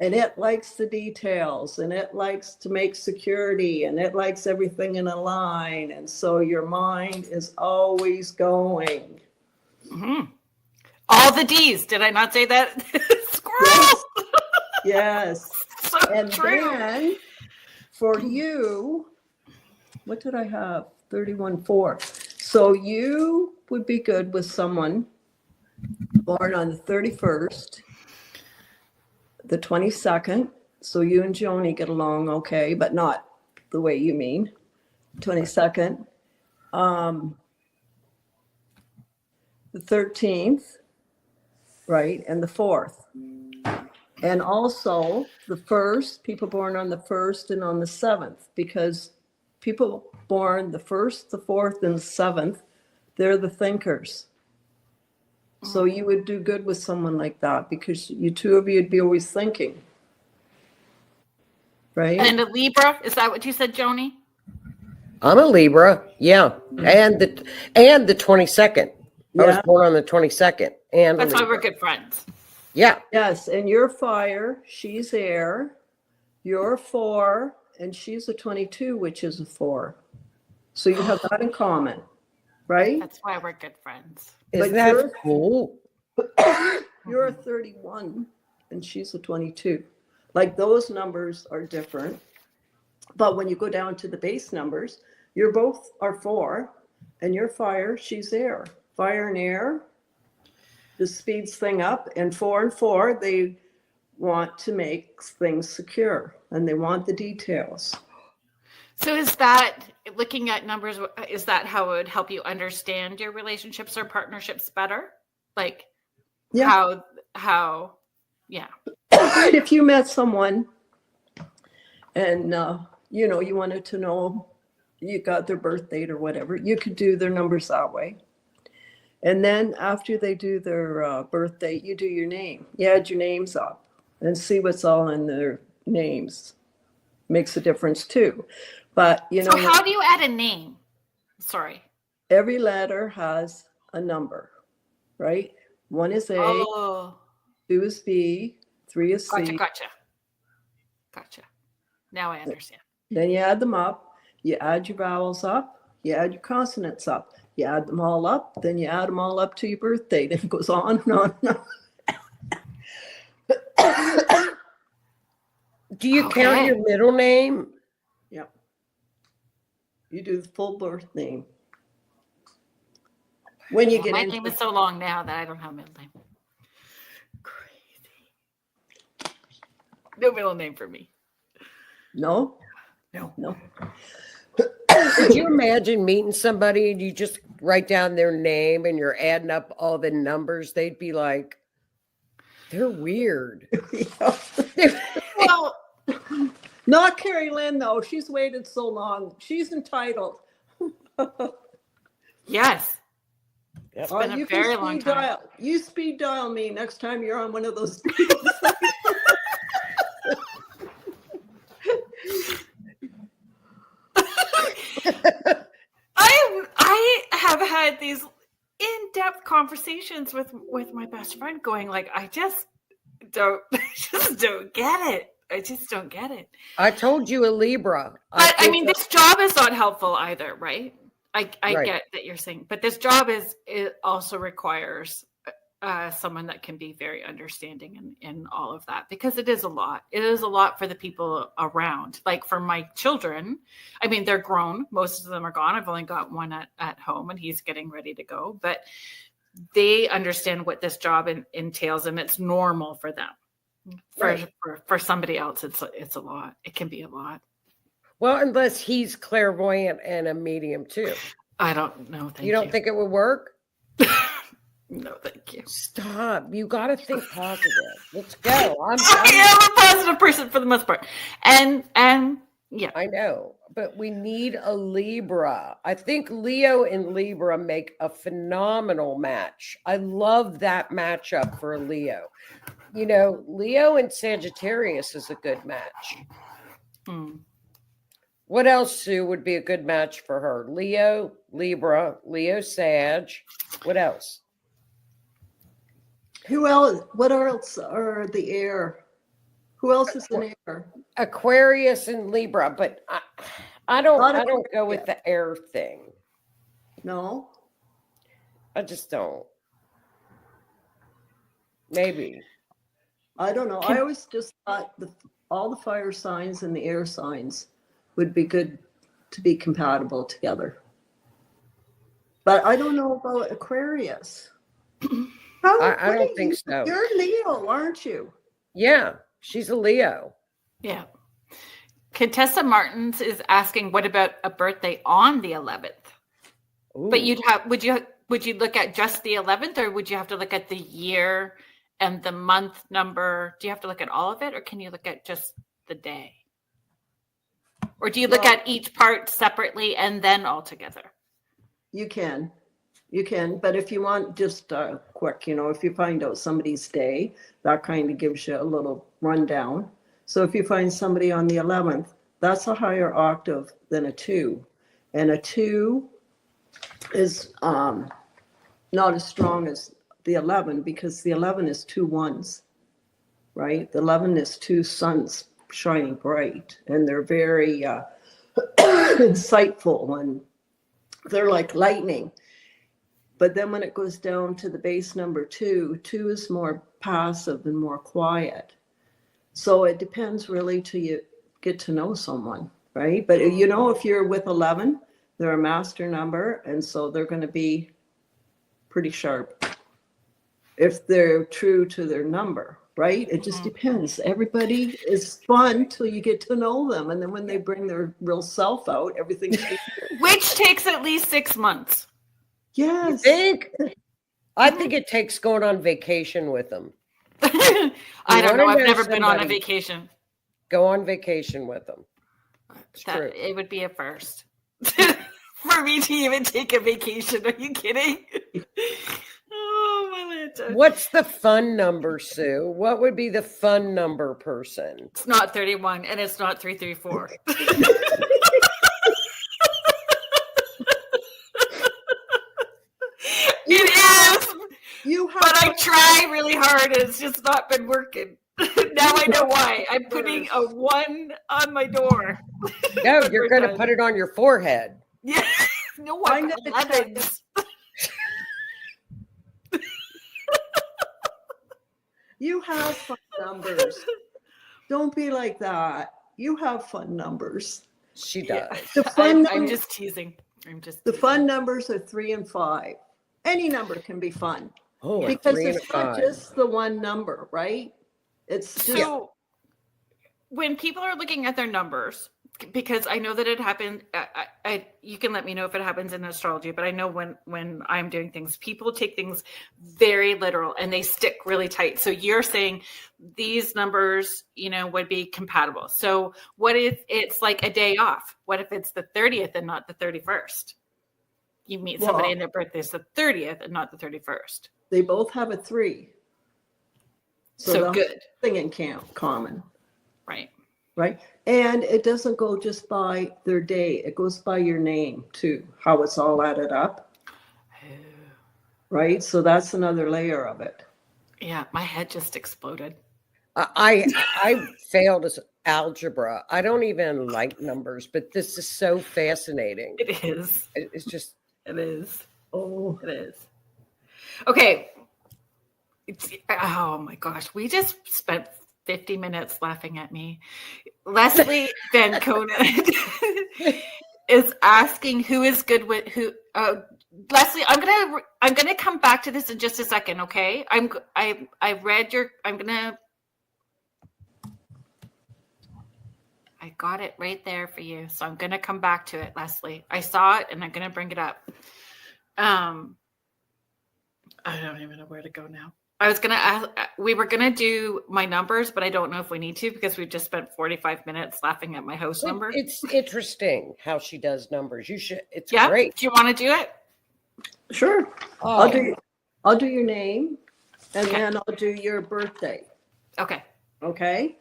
And it likes the details, and it likes to make security, and it likes everything in a line. And so your mind is always going. Mm-hmm. All the D's. Did I not say that? Squirrel. Yes. So And true. then for you, what did I have? 31, 4. So you would be good with someone born on the 31st, the 22nd. So you and Joni get along okay, but not the way you mean. 22nd. The 13th, right? And the 4th. And also the 1st, people born on the 1st and on the 7th, because people born the 1st, the 4th, and the 7th, they're the thinkers. So you would do good with someone like that, because you two of you would be always thinking. Right? And a Libra, is that what you said, Joni? I'm a Libra, yeah. And the 22nd. I was born on the 22nd. And that's why we're good friends. Yeah. Yes, and you're fire, she's air, you're 4, and she's a 22, which is a 4. So you have that in common. right? That's why we're good friends. Isn't But that cool? You're a 31 and she's a 22. Like those numbers are different. But when you go down to the base numbers, you're both are 4 and you're fire, she's air. Fire and air, this speeds thing up, and 4 and 4, they want to make things secure and they want the details. So is that, looking at numbers, is that how it would help you understand your relationships or partnerships better? Like Yeah. how, yeah. If you met someone and, you wanted to know, you got their birth date or whatever, you could do their numbers that way. And then after they do their birth date, you do your name. You add your names up and see what's all in their names. Makes a difference too. But, So how do you add a name? Sorry. Every letter has a number, right? 1 is A, 2 is B, 3 is C. Gotcha. Now I understand. Then you add them up. You add your vowels up. You add your consonants up. You add them all up. Then you add them all up to your birth date. And it goes on and on and on. Do you count your middle name? Yep. You do the full birth name. When you get my name is so long now that I don't have a middle name. Crazy. No middle name for me. No. Could you imagine meeting somebody and you just write down their name and you're adding up all the numbers? They'd be like, they're weird. Well, not Carrie Lynn, though. She's waited so long. She's entitled. Yes. It's been a very long time. You speed dial me next time you're on one of those. I have had these in-depth conversations with my best friend going like, I just don't get it. I just don't get it. I told you a Libra. But I mean, this job is not helpful either, right? I Right. get that you're saying, but this job it also requires someone that can be very understanding in all of that, because it is a lot. It is a lot for the people around. Like for my children, I mean, they're grown. Most of them are gone. I've only got one at home and he's getting ready to go, but they understand what this job entails and it's normal for them. For somebody else, it's a lot. It can be a lot. Well, unless he's clairvoyant and a medium too. I don't know. You don't think it would work? No, thank you. Stop. You got to think positive. Let's go. I am a positive person for the most part. And yeah. I know, but we need a Libra. I think Leo and Libra make a phenomenal match. I love that matchup for a Leo. You know, Leo and Sagittarius is a good match. What else, Sue, would be a good match for her? Leo, Libra, Leo, Sag. What else? Who else? What else are the air? Who else is in air? Aquarius and Libra, but I don't go with the air thing. No, I just don't. Maybe. I don't know. I always just thought all the fire signs and the air signs would be good to be compatible together. But I don't know about Aquarius. I don't think so. You're Leo, aren't you? Yeah, she's a Leo. Yeah. Contessa Martins is asking, what about a birthday on the 11th? Ooh. But would you look at just the 11th, or would you have to look at the year and the month number? Do you have to look at all of it, or can you look at just the day? Or do you look at each part separately and then all together? You can. But if you want just quick, if you find out somebody's day, that kind of gives you a little rundown. So if you find somebody on the 11th, that's a higher octave than a 2. And a 2 is not as strong as the 11, because the 11 is 2 1s, right? The 11 is 2 suns shining bright, and they're very insightful, and they're like lightning. But then when it goes down to the base number 2, 2 is more passive and more quiet. So it depends really till you get to know someone, right? But if you're with 11, they're a master number, and so they're going to be pretty sharp if they're true to their number, right? It just depends. Everybody is fun till you get to know them, and then when they bring their real self out, everything's which takes at least 6 months. Yes. I think it takes going on vacation with them. I don't know. I've never been on a vacation. Go on vacation with them. It's true. It would be a first for me to even take a vacation. Are you kidding? Oh, my Lanta. What's the fun number, Sue? What would be the fun number person? It's not 31 and it's not 334. It is. But I try really hard and it's just not been working. Now I know why. I'm putting a 1 on my door. No, you're going to put it on your forehead. Yeah. No one. 11s. You have fun numbers. Don't be like that. You have fun numbers. She does. Yeah. I'm just teasing. The fun numbers are 3 and 5. Any number can be fun. Oh, because it's not just the one number, right? It's just so when people are looking at their numbers, because I know that it happened. You can let me know if it happens in astrology, but I know when I'm doing things, people take things very literal and they stick really tight. So you're saying these numbers, would be compatible. So what if it's like a day off? What if it's the 30th and not the 31st? You meet somebody and their birthday's the 30th and not the 31st. They both have a 3. So good. Thing in common. Right. Right. And it doesn't go just by their day. It goes by your name too, how it's all added up. Right. So that's another layer of it. Yeah. My head just exploded. I failed as algebra. I don't even like numbers, but this is so fascinating. It is. It's just. It is. Oh, it is. Okay. Oh my gosh. We just spent 50 minutes laughing at me. Leslie Van Conen is asking who is good with who. Leslie, I'm gonna come back to this in just a second. Okay. I read your. I got it right there for you. So I'm gonna come back to it, Leslie. I saw it and I'm gonna bring it up. I don't even know where to go now. I was going to ask, we were going to do my numbers, but I don't know if we need to because we've just spent 45 minutes laughing at my house number. It's interesting how she does numbers. You should. It's yeah? great. Do you want to do it? Sure. Oh. I'll do your name and then I'll do your birthday. Okay. Okay.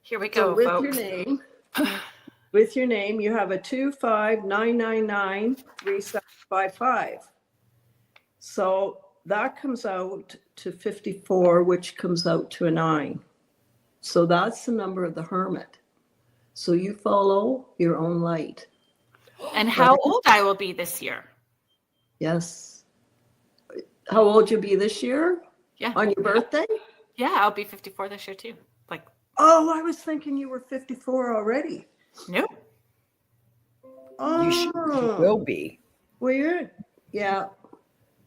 Here we go. So with folks. your name, you have a 259993755. So that comes out to 54, which comes out to a 9. So that's the number of the hermit. So you follow your own light. And how old I will be this year. Yes. How old you'll be this year? Yeah. On your birthday? Yeah, I'll be 54 this year too. Oh, I was thinking you were 54 already. No. Oh. You will be. Well, yeah.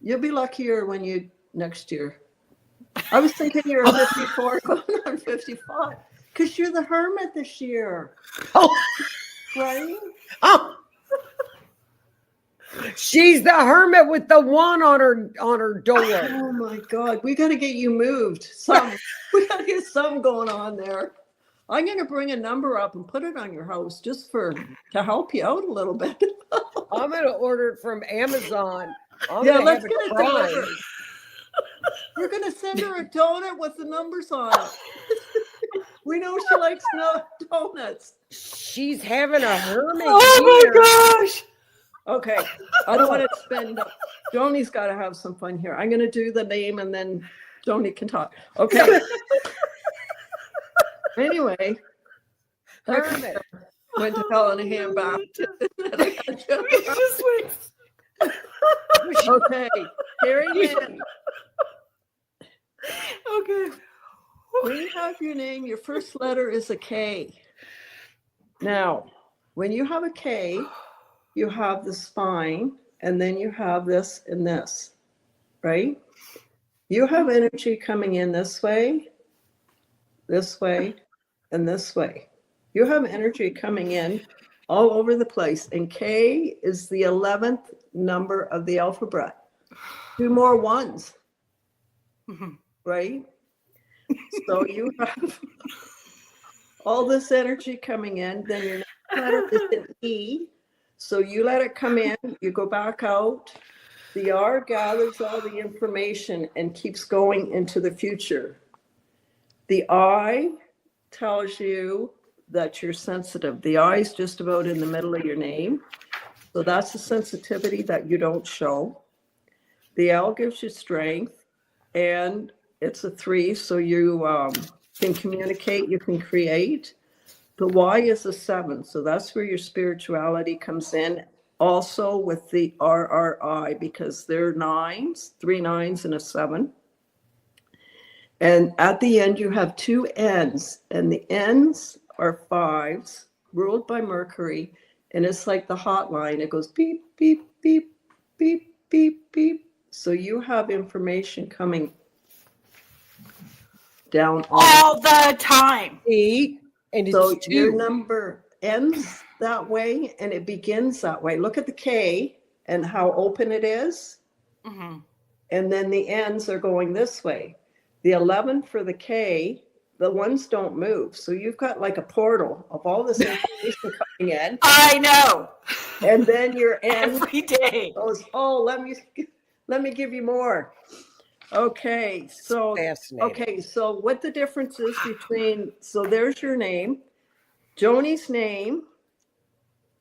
You'll be luckier next year. I was thinking you were 54 going on 55 because you're the hermit this year. Oh, right? Oh, she's the hermit with the 1 on her door. Oh my God, we got to get you moved. We got to get something going on there. I'm going to bring a number up and put it on your house just to help you out a little bit. I'm going to order it from Amazon. Let's get it delivered. We're going to send her a donut with the numbers on it. We know she likes donuts. She's having a hermit. Oh my gosh. Okay. I don't want to spend. Joni's got to have some fun here. I'm going to do the name and then Joni can talk. Okay. Anyway, hermit went to hell in a handbasket. Okay, hearing in. Okay. When you have your name, your first letter is a K. Now, when you have a K, you have the spine, and then you have this and this, right? You have energy coming in this way, and this way. You have energy coming in all over the place. And K is the 11th number of the alphabet. 2 more ones, right? So you have all this energy coming in. Then your next letter is an E. So you let it come in, you go back out. The R gathers all the information and keeps going into the future. The I tells you that you're sensitive. The I is just about in the middle of your name. So that's a sensitivity that you don't show. The L gives you strength, and it's a 3, so you can communicate, you can create. The Y is a 7, so that's where your spirituality comes in. Also with the RRI, because they're 9s, 3 9s and a 7. And at the end, you have 2 N's, and the N's are 5s, ruled by Mercury, and it's like the hotline. It goes beep, beep, beep, beep, beep, beep. So you have information coming down all the time. E, and it's so 2. your number ends that way, and it begins that way. Look at the K and how open it is. Mm-hmm. And then the ends are going this way. The 11 for the K, the ones don't move. So you've got like a portal of all this information coming in. I know. And then your end Every day. goes, oh, let me give you more. Okay, so Fascinating. so what the difference is between, so there's your name, Joni's name.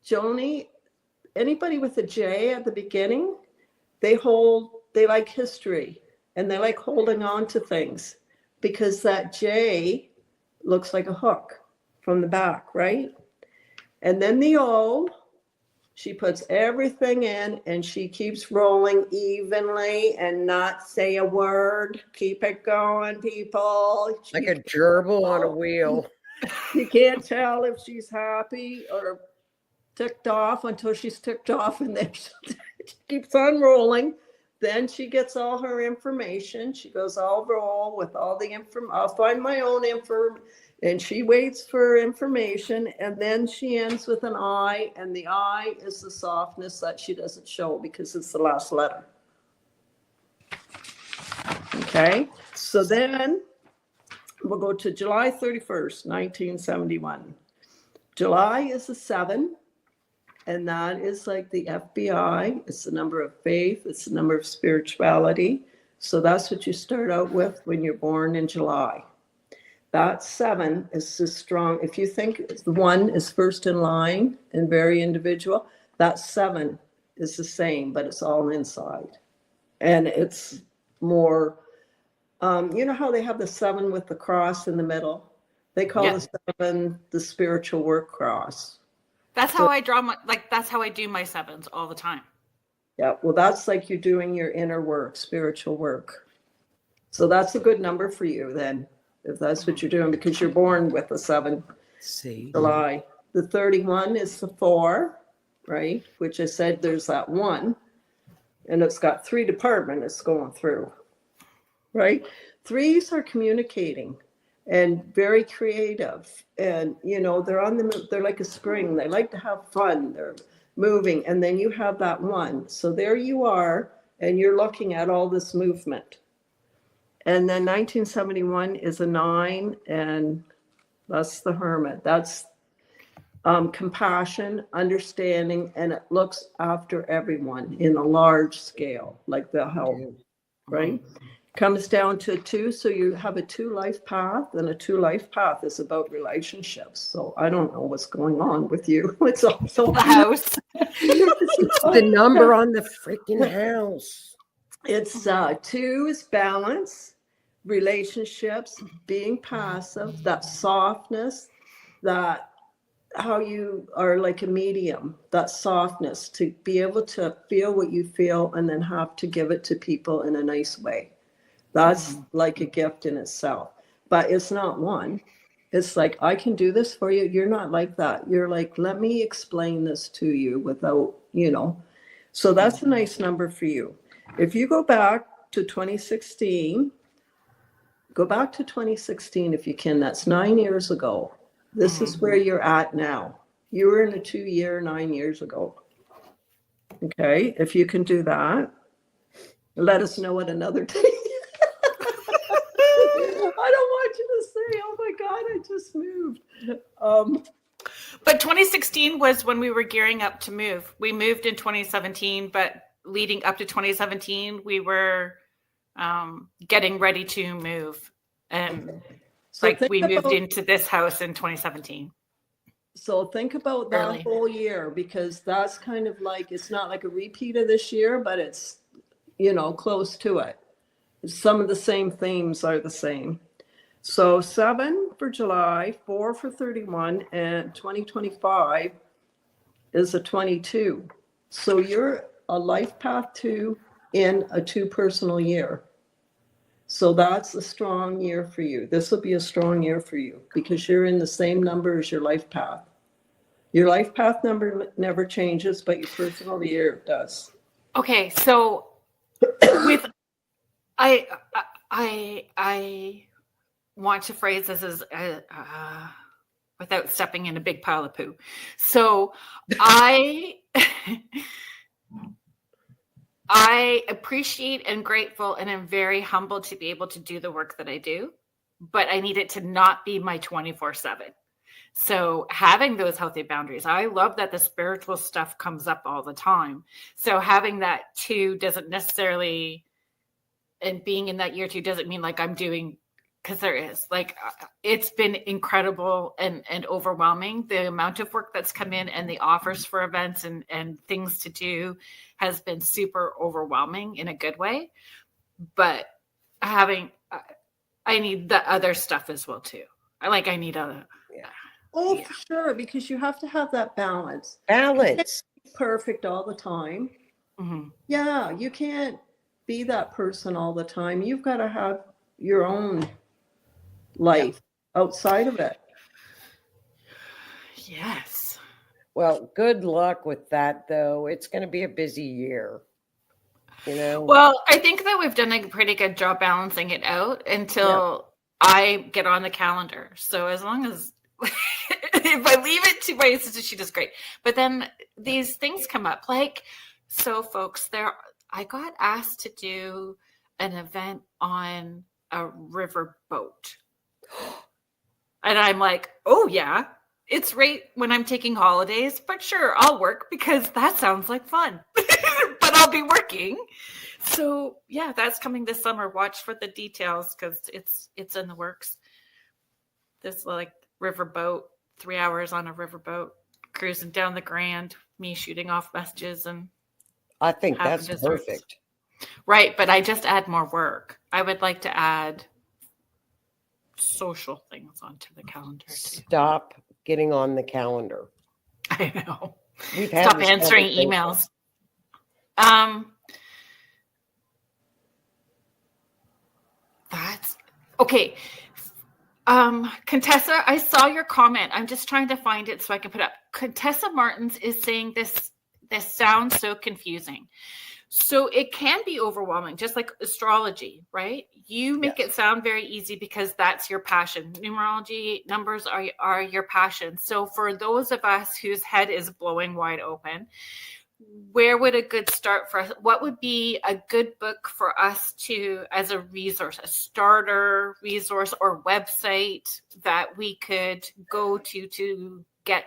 Joni, anybody with a J at the beginning, they like history, and they like holding on to things, because that J looks like a hook from the back, right? And then the O, she puts everything in, and she keeps rolling evenly and not say a word. Keep it going, people. Like a gerbil on a wheel. You can't tell if she's happy or ticked off until she's ticked off, and then she keeps on rolling. Then she gets all her information. She goes, I'll roll with all the information. I'll find my own information. And she waits for information, and then she ends with an I, and the I is the softness that she doesn't show because it's the last letter. Okay, so then we'll go to July 31st, 1971. July is a 7, and that is like the FBI. It's the number of faith. It's the number of spirituality. So that's what you start out with when you're born in July. That 7 is the strong. If you think the 1 is first in line and very individual, that 7 is the same, but it's all inside. And it's more, you know how they have the 7 with the cross in the middle? They call the 7 the spiritual work cross. That's how I draw that's how I do my 7s all the time. Yeah, well, that's like you're doing your inner work, spiritual work. So that's a good number for you then, if that's what you're doing, because you're born with a 7. See. July. The 31 is the 4, right? Which I said there's that 1, and it's got 3 departments it's going through, right? 3s are communicating and very creative, and they're like a spring. They like to have fun. They're moving, and then you have that 1. So there you are, and you're looking at all this movement. And then 1971 is a 9, and that's the Hermit. That's compassion, understanding, and it looks after everyone in a large scale, like the help, right? Comes down to 2, so you have a 2 life path, and a 2 life path is about relationships. So I don't know what's going on with you. It's also the house. It's the number on the freaking house. It's 2 is balance, relationships, being passive, that softness, that how you are like a medium, that softness to be able to feel what you feel and then have to give it to people in a nice way. That's like a gift in itself, but it's not one. It's like, I can do this for you. You're not like that. You're like, let me explain this to you without, so that's a nice number for you. If you go back to 2016, if you can. That's 9 years ago. This is where you're at now. You were in a 2-year, 9 years ago. Okay, if you can do that, let us know at another day. I don't want you to say, oh my God, I just moved. But 2016 was when we were gearing up to move. We moved in 2017, but leading up to 2017, we were getting ready to move. And So we moved into this house in 2017. So think about that whole year, because that's kind of like, it's not like a repeat of this year, but it's, close to it. Some of the same themes are the same. So 7 for July, 4 for 31, and 2025 is a 22. So you're a life path 2 in a 2 personal year. So that's a strong year for you. This will be a strong year for you because you're in the same number as your life path. Your life path number never changes, but your personal year does. Okay, so with I want to phrase this as without stepping in a big pile of poo. So I appreciate and grateful and am very humbled to be able to do the work that I do, but I need it to not be my 24/7. So having those healthy boundaries, I love that the spiritual stuff comes up all the time. So having that too doesn't necessarily, and being in that year 2 doesn't mean like I'm doing, because there is like, it's been incredible and overwhelming. The amount of work that's come in and the offers for events and things to do has been super overwhelming in a good way. But I need the other stuff as well too. I need other. Yeah. Oh, for sure, because you have to have that balance. Balance. You can't be perfect all the time. Mm-hmm. Yeah, you can't be that person all the time. You've got to have your own life outside of it. Yes. Well, good luck with that, though. It's going to be a busy year. Well, I think that we've done a pretty good job balancing it out until I get on the calendar. So as long as if I leave it to my sister, she does great. But then these things come up. So folks, I got asked to do an event on a river boat. And I'm like, oh yeah, it's right when I'm taking holidays, but sure, I'll work because that sounds like fun. But I'll be working. So yeah, that's coming this summer. Watch for the details because it's in the works. This riverboat, 3 hours on a riverboat, cruising down the Grand, me shooting off messages, and I think that's perfect. Right, but I just add more work. I would like to add social things onto the calendar too. Stop getting on the calendar. I know. Stop answering emails. That's okay. Contessa, I saw your comment. I'm just trying to find it so I can put it up. Contessa Martins is saying this sounds so confusing. So it can be overwhelming, just like astrology, right? You make it sound very easy because that's your passion. Numerology, numbers are your passion. So for those of us whose head is blowing wide open, where would a good start for us? What would be a good book for us to, as a resource, a starter resource or website that we could go to get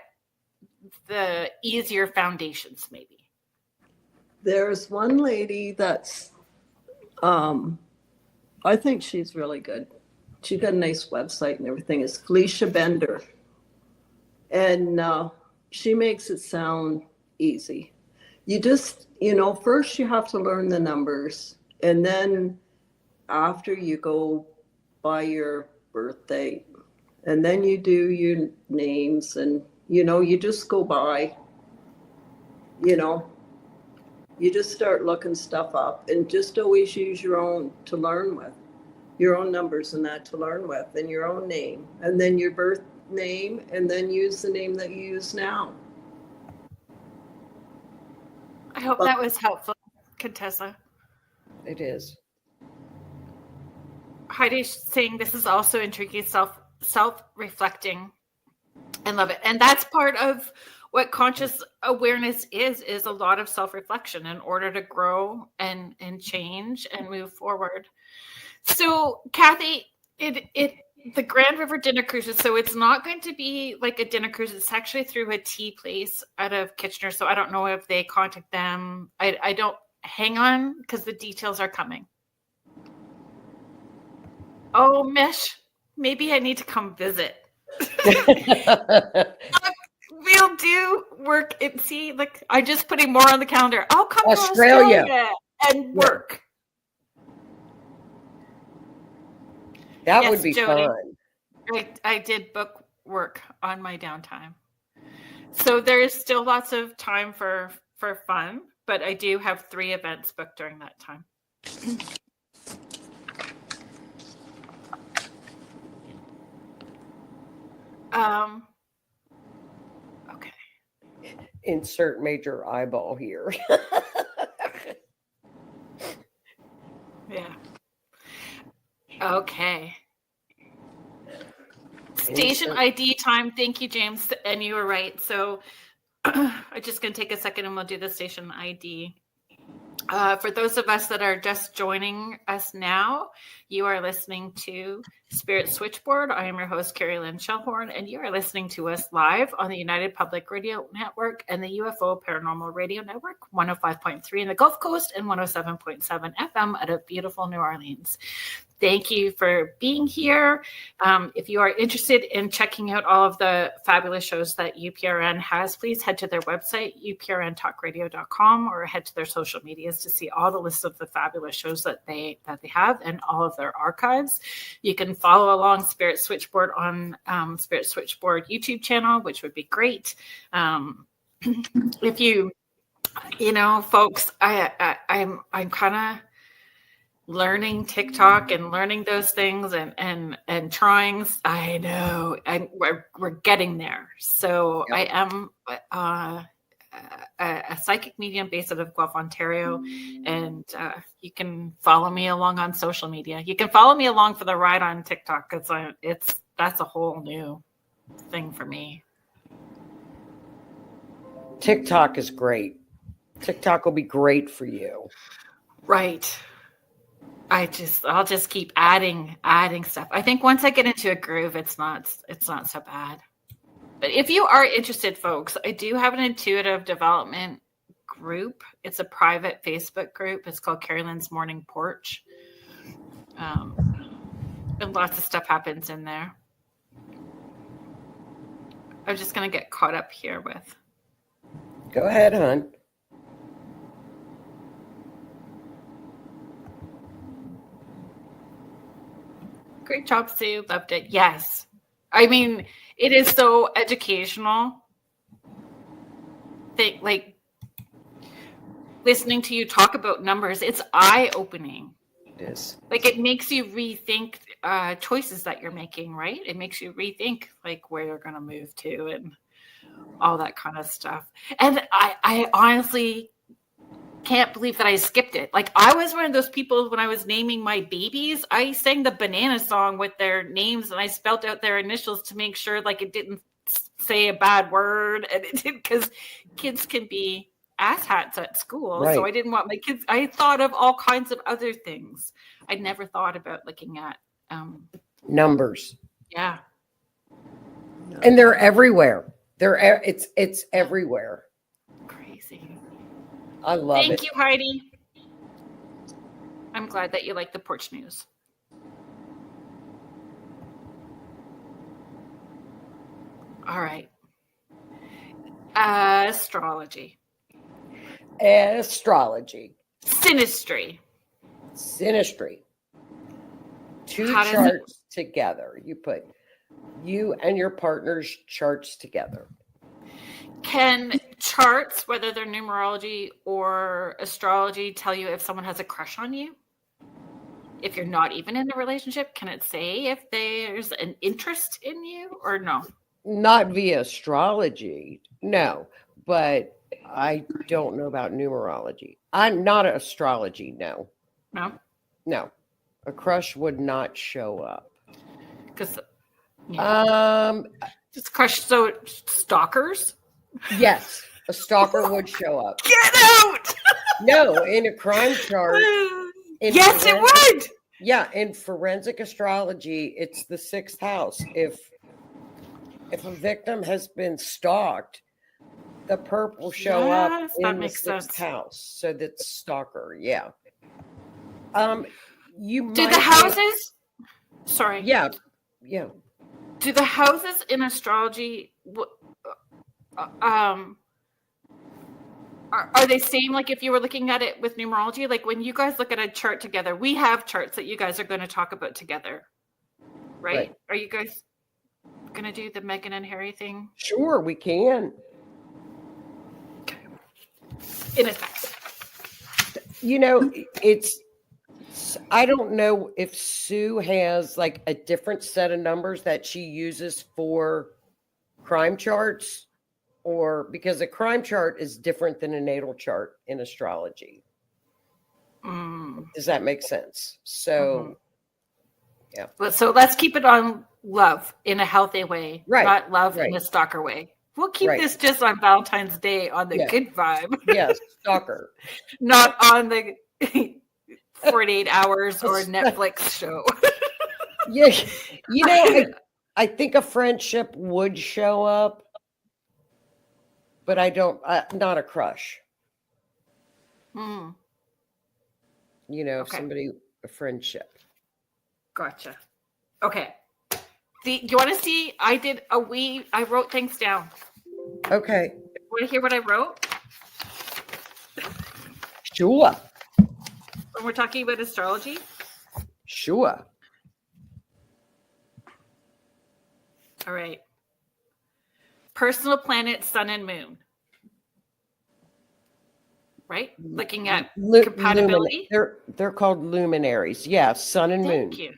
the easier foundations, maybe? There's one lady that's, I think she's really good. She's got a nice website and everything. It's Felicia Bender. And she makes it sound easy. You just, first you have to learn the numbers. And then after you go by your birth date. And then you do your names and You know, you just go by, you know, you just start looking stuff up, and just always use your own to learn with, your own numbers and that to learn with, and your own name, and then your birth name, and then use the name that you use now. I hope that was helpful, Contessa. It is. Heidi's saying this is also intriguing, self-reflecting. I love it. And that's part of what conscious awareness is a lot of self-reflection in order to grow and change and move forward. So Kathy, the Grand River Dinner Cruises, so it's not going to be like a dinner cruise. It's actually through a tea place out of Kitchener. So I don't know if they contact them. I don't, hang on, because the details are coming. Oh, Mish, maybe I need to come visit. We'll do work and see, like, I'm just putting more on the calendar. I'll come to Australia and work. That would be Joni, fun. I did book work on my downtime. So there's still lots of time for fun, but I do have 3 events booked during that time. Okay. Insert major eyeball here. Yeah. Okay. Station ID time. Thank you, James. And you were right. So I'm just going to take a second and we'll do the station ID. For those of us that are just joining us now, you are listening to Spirit Switchboard. I am your host, Carrie Lynn Shellhorn, and you are listening to us live on the United Public Radio Network and the UFO Paranormal Radio Network, 105.3 in the Gulf Coast and 107.7 FM out of beautiful New Orleans. Thank you for being here. If you are interested in checking out all of the fabulous shows that UPRN has, please head to their website, uprntalkradio.com, or head to their social medias to see all the lists of the fabulous shows that they have and all of their archives. You can follow along Spirit Switchboard on Spirit Switchboard YouTube channel, which would be great. If you folks, I'm kind of learning TikTok and learning those things and trying. I know, we're getting there. So I am a psychic medium based out of Guelph, Ontario, and you can follow me along on social media. You can follow me along for the ride on TikTok because that's a whole new thing for me. TikTok is great. TikTok will be great for you. Right. I'll just keep adding stuff. I think once I get into a groove, it's not so bad. But if you are interested, folks, I do have an intuitive development group. It's a private Facebook group. It's called Carrie Lynn's Morning Porch. And lots of stuff happens in there. I'm just going to get caught up here with. Go ahead, hon. Great job, Sue. Loved it. Yes. I mean, it is so educational. Like listening to you talk about numbers, it's eye-opening. It is. Like it makes you rethink choices that you're making, right? It makes you rethink like where you're going to move to and all that kind of stuff. And I honestly can't believe that I skipped it. Like I was one of those people when I was naming my babies, I sang the banana song with their names and I spelled out their initials to make sure like it didn't say a bad word, and it did, because kids can be asshats at school. Right. So I didn't want my kids. I thought of all kinds of other things. I never thought about looking at numbers. Yeah, and they're everywhere. It's everywhere. Crazy. I love it. Thank you, Heidi. I'm glad that you like the porch news. All right. Astrology. Astrology. Synastry. Two charts together. You put you and your partner's charts together. Can charts, whether they're numerology or astrology, tell you if someone has a crush on you? If you're not even in a relationship, can it say if there's an interest in you or no? Not via astrology, no. But I don't know about numerology. I'm not astrology, no. No? No. A crush would not show up. Because just crush. So stalkers? Yes, a stalker would show up. Get out! No, in a crime chart. Yes, it would. Yeah, in forensic astrology, it's the 6th house. If a victim has been stalked, the perp will show up in the 6th house. So that's stalker. Yeah. You do the houses? Sorry. Yeah. Do the houses in astrology? Are they same like if you were looking at it with numerology? Like when you guys look at a chart together, we have charts that you guys are going to talk about together, right? Are you guys going to do the Meghan and Harry thing? Sure, we can. Okay. In effect. I don't know if Sue has like a different set of numbers that she uses for crime charts, or because a crime chart is different than a natal chart in astrology. Does that make sense? So, yeah. So let's keep it on love in a healthy way, not love in a stalker way. We'll keep this just on Valentine's Day on the good vibe. Yes, stalker. Not on the 48 hours or Netflix show. Yeah. I think a friendship would show up, but I don't, not a crush. Somebody, a friendship. Gotcha. Okay. Do you want to see? I wrote things down. Okay. Want to hear what I wrote? Sure. When we're talking about astrology? Sure. All right. Personal planet, sun and moon. Right? Looking at compatibility. They're called luminaries. Yeah, sun and moon. Thank you.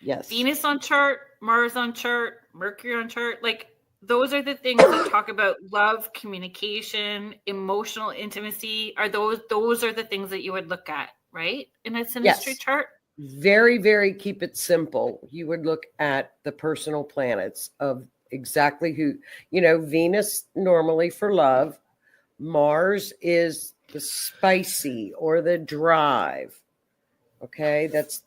Yes. Venus on chart, Mars on chart, Mercury on chart. Like those are the things that talk about love, communication, emotional intimacy. Those are the things that you would look at, right? In a synastry chart. Very, very keep it simple. You would look at the personal planets of exactly who, Venus normally for love. Mars is the spicy or the drive. Okay, that's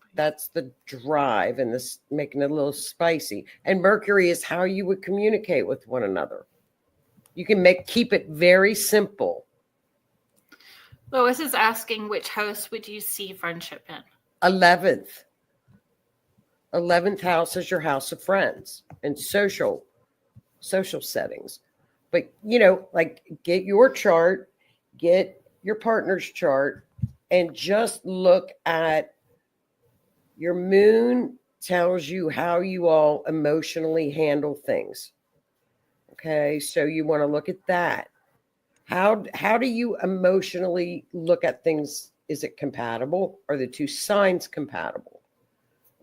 the drive and this making it a little spicy. And Mercury is how you would communicate with one another. You can keep it very simple. Lois is asking, which house would you see friendship in? 11th house is your house of friends and social settings. But get your chart, get your partner's chart, and just look at your moon tells you how you all emotionally handle things. Okay, so you want to look at that. How do you emotionally look at things? Is it compatible? Are the two signs compatible?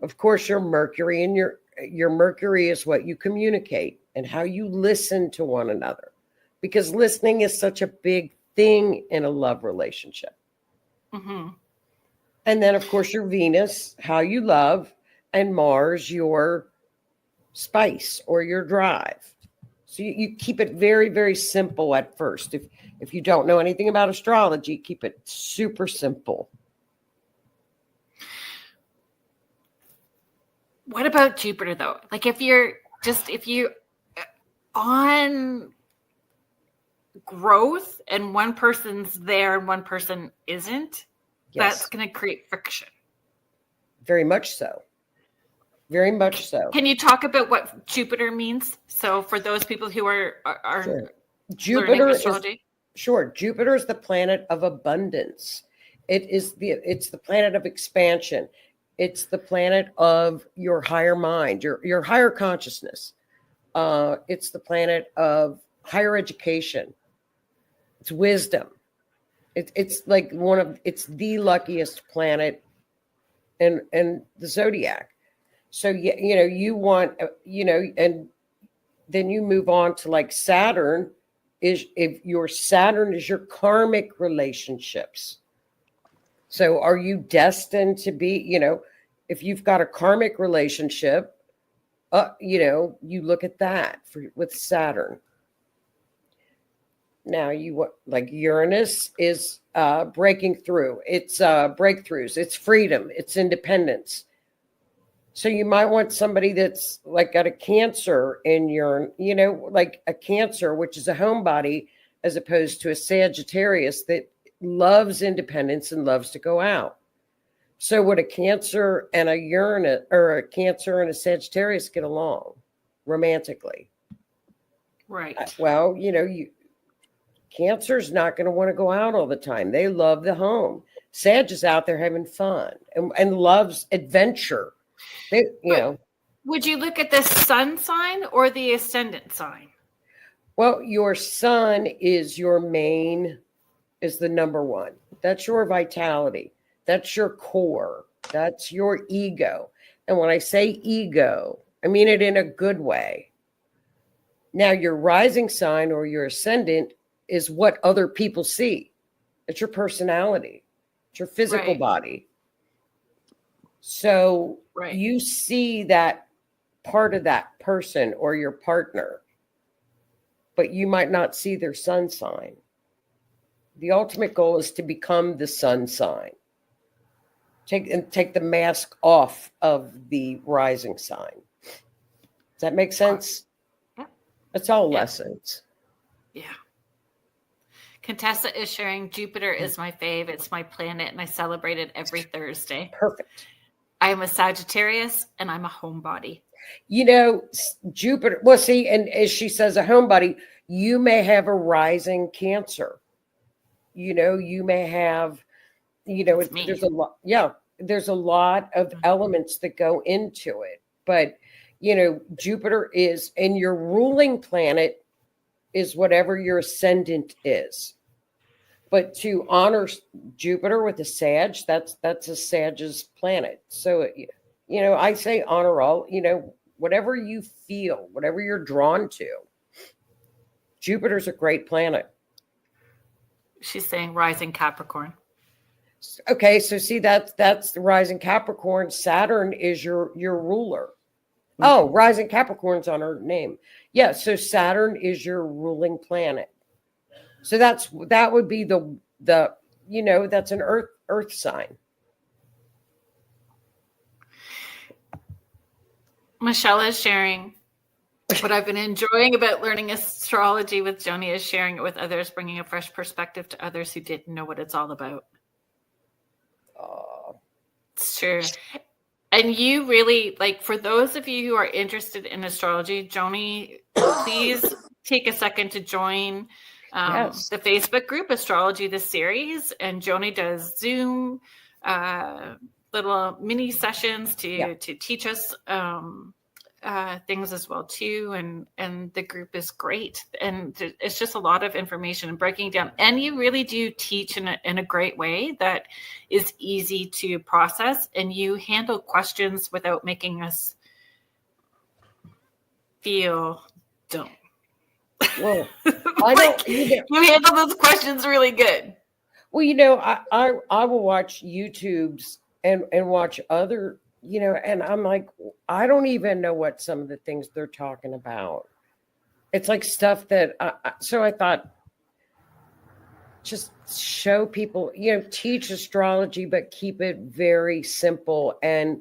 Of course, your Mercury and your Mercury is what you communicate and how you listen to one another, because listening is such a big thing in a love relationship. And then, of course, your Venus, how you love, and Mars, your spice or your drive. So you keep it very, very simple at first. If you don't know anything about astrology, keep it super simple. What about Jupiter, though? Like if you on growth and one person's there and one person isn't, that's going to create friction. Very much so. Very much so. Can you talk about what Jupiter means? So for those people who are sure. Jupiter astrology. Jupiter is the planet of abundance. It's the planet of expansion. It's the planet of your higher mind, your higher consciousness. It's the planet of higher education. It's wisdom. It's like it's the luckiest planet in the zodiac. So you want, and then you move on to like Saturn. If your Saturn is your karmic relationships. So are you destined to be, if you've got a karmic relationship, you look at that with Saturn. Now like Uranus is breaking through. It's breakthroughs. It's freedom. It's independence. So you might want somebody that's like got a Cancer in your, like a Cancer, which is a homebody, as opposed to a Sagittarius that loves independence and loves to go out. So would a Cancer and a Uranus, or a Cancer and a Sagittarius get along romantically? Right. Well, Cancer's not going to want to go out all the time. They love the home. Sag is out there having fun and loves adventure. Would you look at the sun sign or the ascendant sign? Well, your sun is is the number one. That's your vitality. That's your core. That's your ego. And when I say ego, I mean it in a good way. Now, your rising sign or your ascendant is what other people see. It's your personality. It's your physical body. So you see that part of that person or your partner, but you might not see their sun sign. The ultimate goal is to become the sun sign. Take the mask off of the rising sign. Does that make sense? Yeah. It's all lessons. Yeah. Contessa is sharing, Jupiter is my fave. It's my planet, and I celebrate it every Thursday. Perfect. I am a Sagittarius, and I'm a homebody. Jupiter, well, see, and as she says, a homebody, you may have a rising Cancer. You may have, there's a lot. Yeah, there's a lot of elements that go into it. But, Jupiter is, and your ruling planet is whatever your ascendant is. But to honor Jupiter with a Sag, that's a Sag's planet. So, I say honor all, whatever you feel, whatever you're drawn to. Jupiter's a great planet. She's saying rising Capricorn. Okay, so see, that's the rising Capricorn. Saturn is your ruler. Oh, rising Capricorn's on her name. Yeah, so Saturn is your ruling planet. So that would be the that's an earth sign. Michelle is sharing, what I've been enjoying about learning astrology with Joni is sharing it with others, bringing a fresh perspective to others who didn't know what it's all about. It's true. And you really, like, for those of you who are interested in astrology, Joni, please take a second to join the Facebook group, Astrology, the series. And Joni does Zoom little mini sessions to teach us things as well too, and the group is great, and it's just a lot of information and breaking down, and you really do teach in a great way that is easy to process, and you handle questions without making us feel dumb. Well, I don't either. You handle those questions really good. Well, I will watch YouTubes and watch other, and I'm like, I don't even know what some of the things they're talking about. It's like stuff that, so I thought, just show people, teach astrology, but keep it very simple. And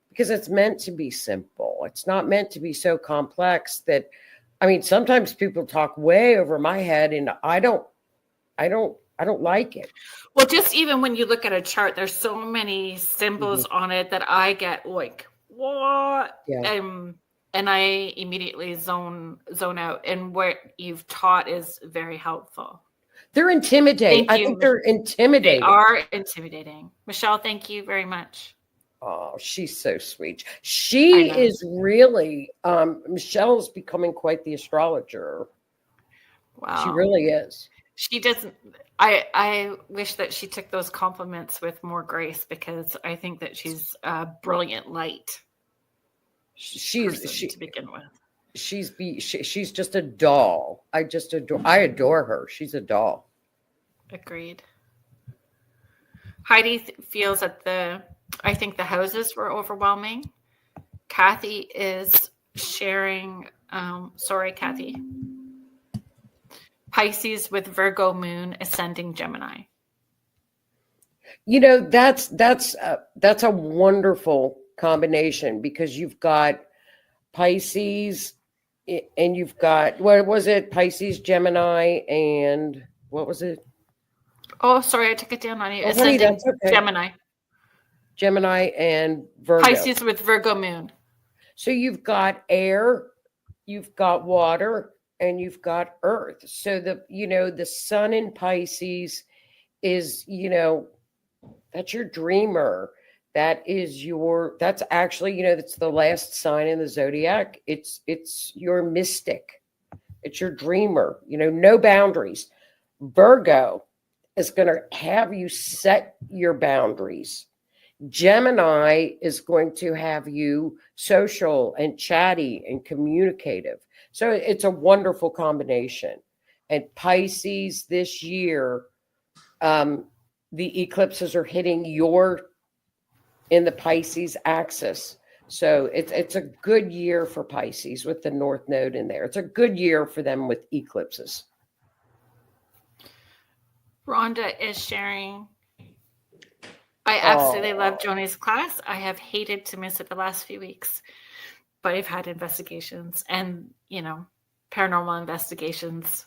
because it's meant to be simple, it's not meant to be so complex that, sometimes people talk way over my head, and I don't like it. Well, just even when you look at a chart, there's so many symbols on it that I get like, what? Yeah. And I immediately zone out. And what you've taught is very helpful. They're intimidating. I think they're intimidating. They are intimidating. Michelle, thank you very much. Oh, she's so sweet. She is really, Michelle's becoming quite the astrologer. Wow. She really is. She doesn't. I wish that she took those compliments with more grace, because I think that she's a brilliant light person to begin with. She's just a doll. I adore her. She's a doll. Agreed. Heidi feels that I think the houses were overwhelming. Kathy is sharing, sorry, Kathy. Pisces with Virgo moon ascending Gemini. You know, that's a wonderful combination, because you've got Pisces and you've got, what was it? Pisces, Gemini, and what was it? Oh, sorry, I took it down on you. Oh, honey, that's okay. Gemini and Virgo. Pisces with Virgo moon. So you've got air, you've got water, and you've got earth. So the sun in Pisces is, that's your dreamer. That's actually, that's the last sign in the zodiac. It's your mystic. It's your dreamer, no boundaries. Virgo is going to have you set your boundaries. Gemini is going to have you social and chatty and communicative. So it's a wonderful combination. And Pisces this year, the eclipses are hitting in the Pisces axis. So it's a good year for Pisces with the North Node in there. It's a good year for them with eclipses. Rhonda is sharing. I absolutely love Joni's class. I have hated to miss it the last few weeks, but I've had investigations and, paranormal investigations.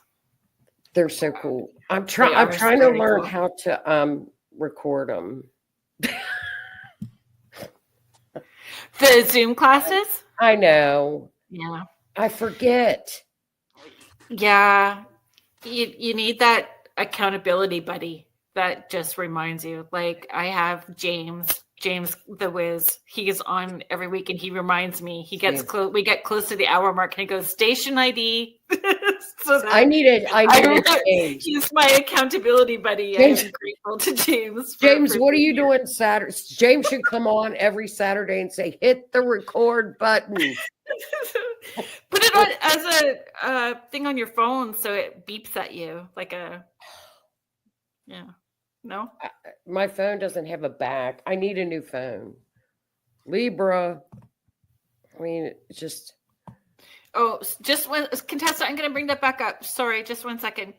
They're so cool. I'm trying to learn how to record them. The Zoom classes? I know. Yeah. I forget. Yeah. You need that accountability buddy that just reminds you. Like, I have James the Wiz. He's on every week and he reminds me. He gets close. We get close to the hour mark and he goes, station ID. So I needed James. He's my accountability buddy. James, I'm grateful to James. James, what are you doing Saturday? James should come on every Saturday and say, hit the record button. Put it on as a thing on your phone so it beeps at you like a, yeah. No? My phone doesn't have a back. I need a new phone. Libra. I mean, it's just... Oh, just one, Contessa, I'm going to bring that back up. Sorry, just 1 second.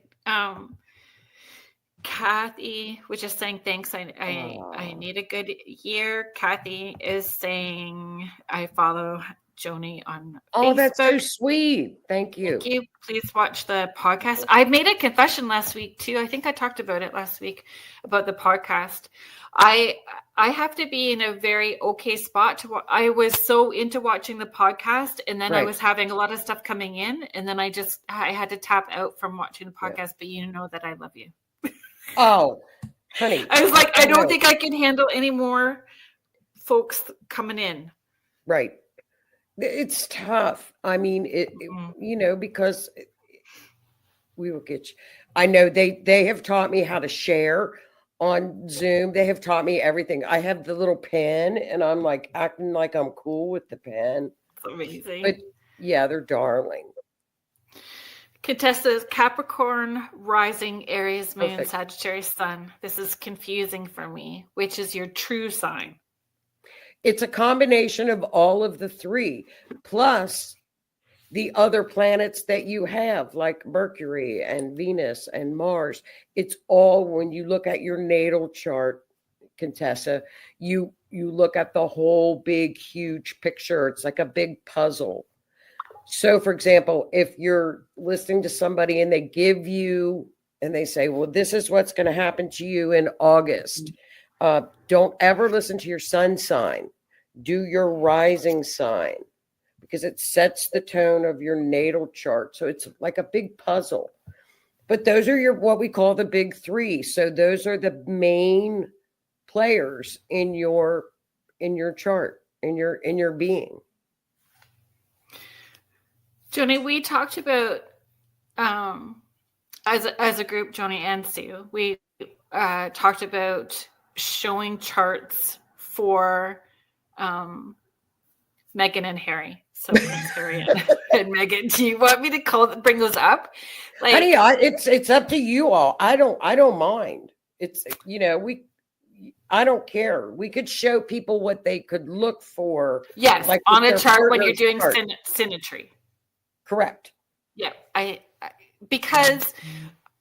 Kathy was just saying thanks. I need a good year. Kathy is saying I follow Joni on Facebook. That's so sweet. Thank you. Thank you. Please watch the podcast. I made a confession last week too. I think I talked about it last week about the podcast. I have to be in a very okay spot to watch. I was so into watching the podcast, and then I was having a lot of stuff coming in, and then I had to tap out from watching the podcast. Yeah. But you know that I love you. Oh, honey. I was like, I don't think I can handle any more folks coming in. Right. It's tough. I mean, because we will get you. I know they have taught me how to share on Zoom. They have taught me everything. I have the little pen and I'm like acting like I'm cool with the pen. That's amazing. But yeah, they're darling. Contessa's Capricorn, rising, Aries, moon, Sagittarius, sun. This is confusing for me. Which is your true sign? It's a combination of all of the three, plus the other planets that you have, like Mercury and Venus and Mars. It's all, when you look at your natal chart, Contessa, you look at the whole big, huge picture. It's like a big puzzle. So, for example, if you're listening to somebody and they give you, and they say, well, this is what's going to happen to you in August. Don't ever listen to your sun sign. Do your rising sign, because it sets the tone of your natal chart. So it's like a big puzzle. But those are what we call the big three. So those are the main players in your chart, in your being. Joni, we talked about as a group, Joni and Sue, we talked about showing charts for Meghan and Harry. So Prince Harry and Meghan. Do you want me to bring those up? Like, honey, it's up to you all. I don't mind. It's, you know, I don't care. We could show people what they could look for. Yes, like on a chart when you're doing chart. symmetry. Correct. Yeah, I because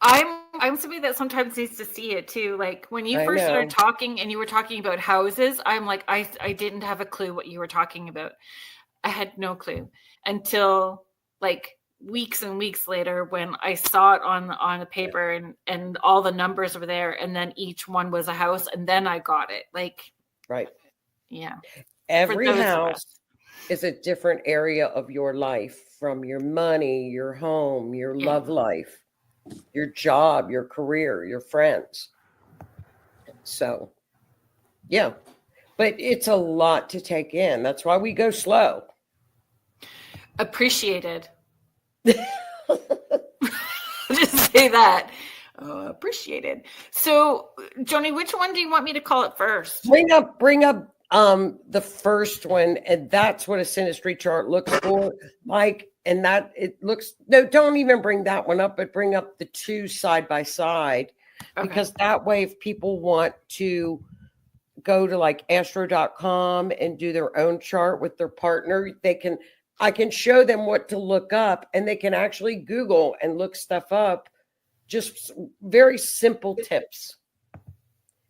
I'm somebody that sometimes needs to see it too. Like when you first started talking and you were talking about houses, I'm like, I didn't have a clue what you were talking about. I had no clue until like weeks and weeks later when I saw it on the paper and all the numbers were there, and then each one was a house, and then I got it. Like, right. Yeah. Every house is a different area of your life, from your money, your home, your love life, your job, your career, your friends. So, yeah. But it's a lot to take in. That's why we go slow. Appreciated. Just say that. Appreciated. So, Joni, which one do you want me to call it first? Bring up the first one, and that's what a synastry chart looks for, Mike. And that it looks, no, don't even bring that one up, but bring up the two side by side, because that way, if people want to go to like astro.com and do their own chart with their partner, I can show them what to look up, and they can actually Google and look stuff up. Just very simple tips.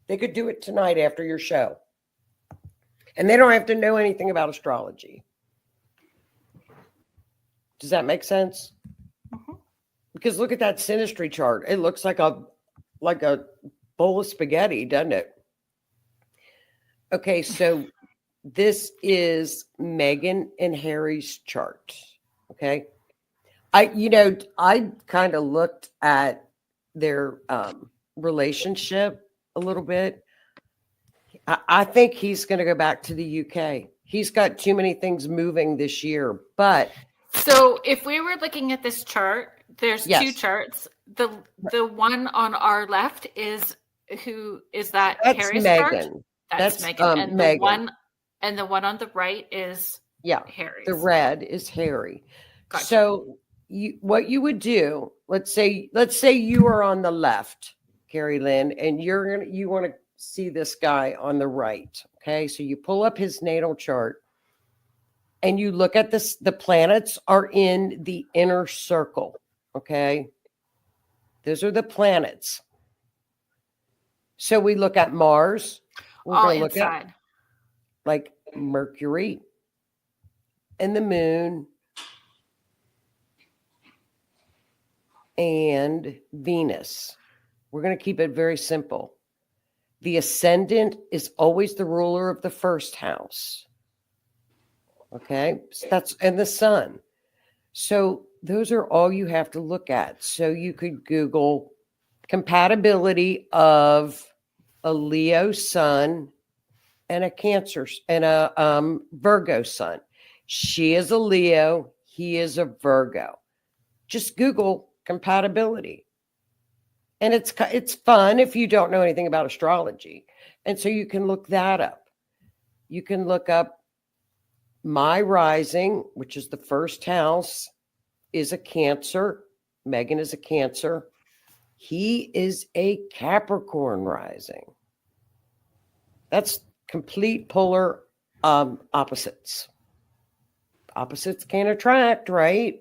They could do it tonight after your show. And they don't have to know anything about astrology. Does that make sense? Mm-hmm. Because look at that synastry chart. It looks like a bowl of spaghetti, doesn't it? Okay, so this is Meghan and Harry's chart. Okay. I kind of looked at their relationship a little bit. I think he's going to go back to the UK. He's got too many things moving this year. But so if we were looking at this chart, there's two charts. The one on our left is who is that? That's Harry's Meghan. chart? That's Meghan. And Meghan. The one on the right is Harry's. The red is Harry. Gotcha. So what you would do, let's say you are on the left, Carrie Lynn, and you want to see this guy on the right. Okay, so you pull up his natal chart and you look at this. The planets are in the inner circle. Okay, those are the planets. So we look at Mars. We're all going to look inside. at like Mercury and the moon and Venus. We're going to keep it very simple. The ascendant is always the ruler of the first house. Okay, so and the sun. So those are all you have to look at. So you could Google compatibility of a Leo sun and a Cancer and a Virgo sun. She is a Leo. He is a Virgo. Just Google compatibility. And it's fun if you don't know anything about astrology. And so you can look that up. You can look up my rising, which is the first house, is a Cancer. Meghan is a Cancer. He is a Capricorn rising. That's complete polar opposites. Opposites can attract, right?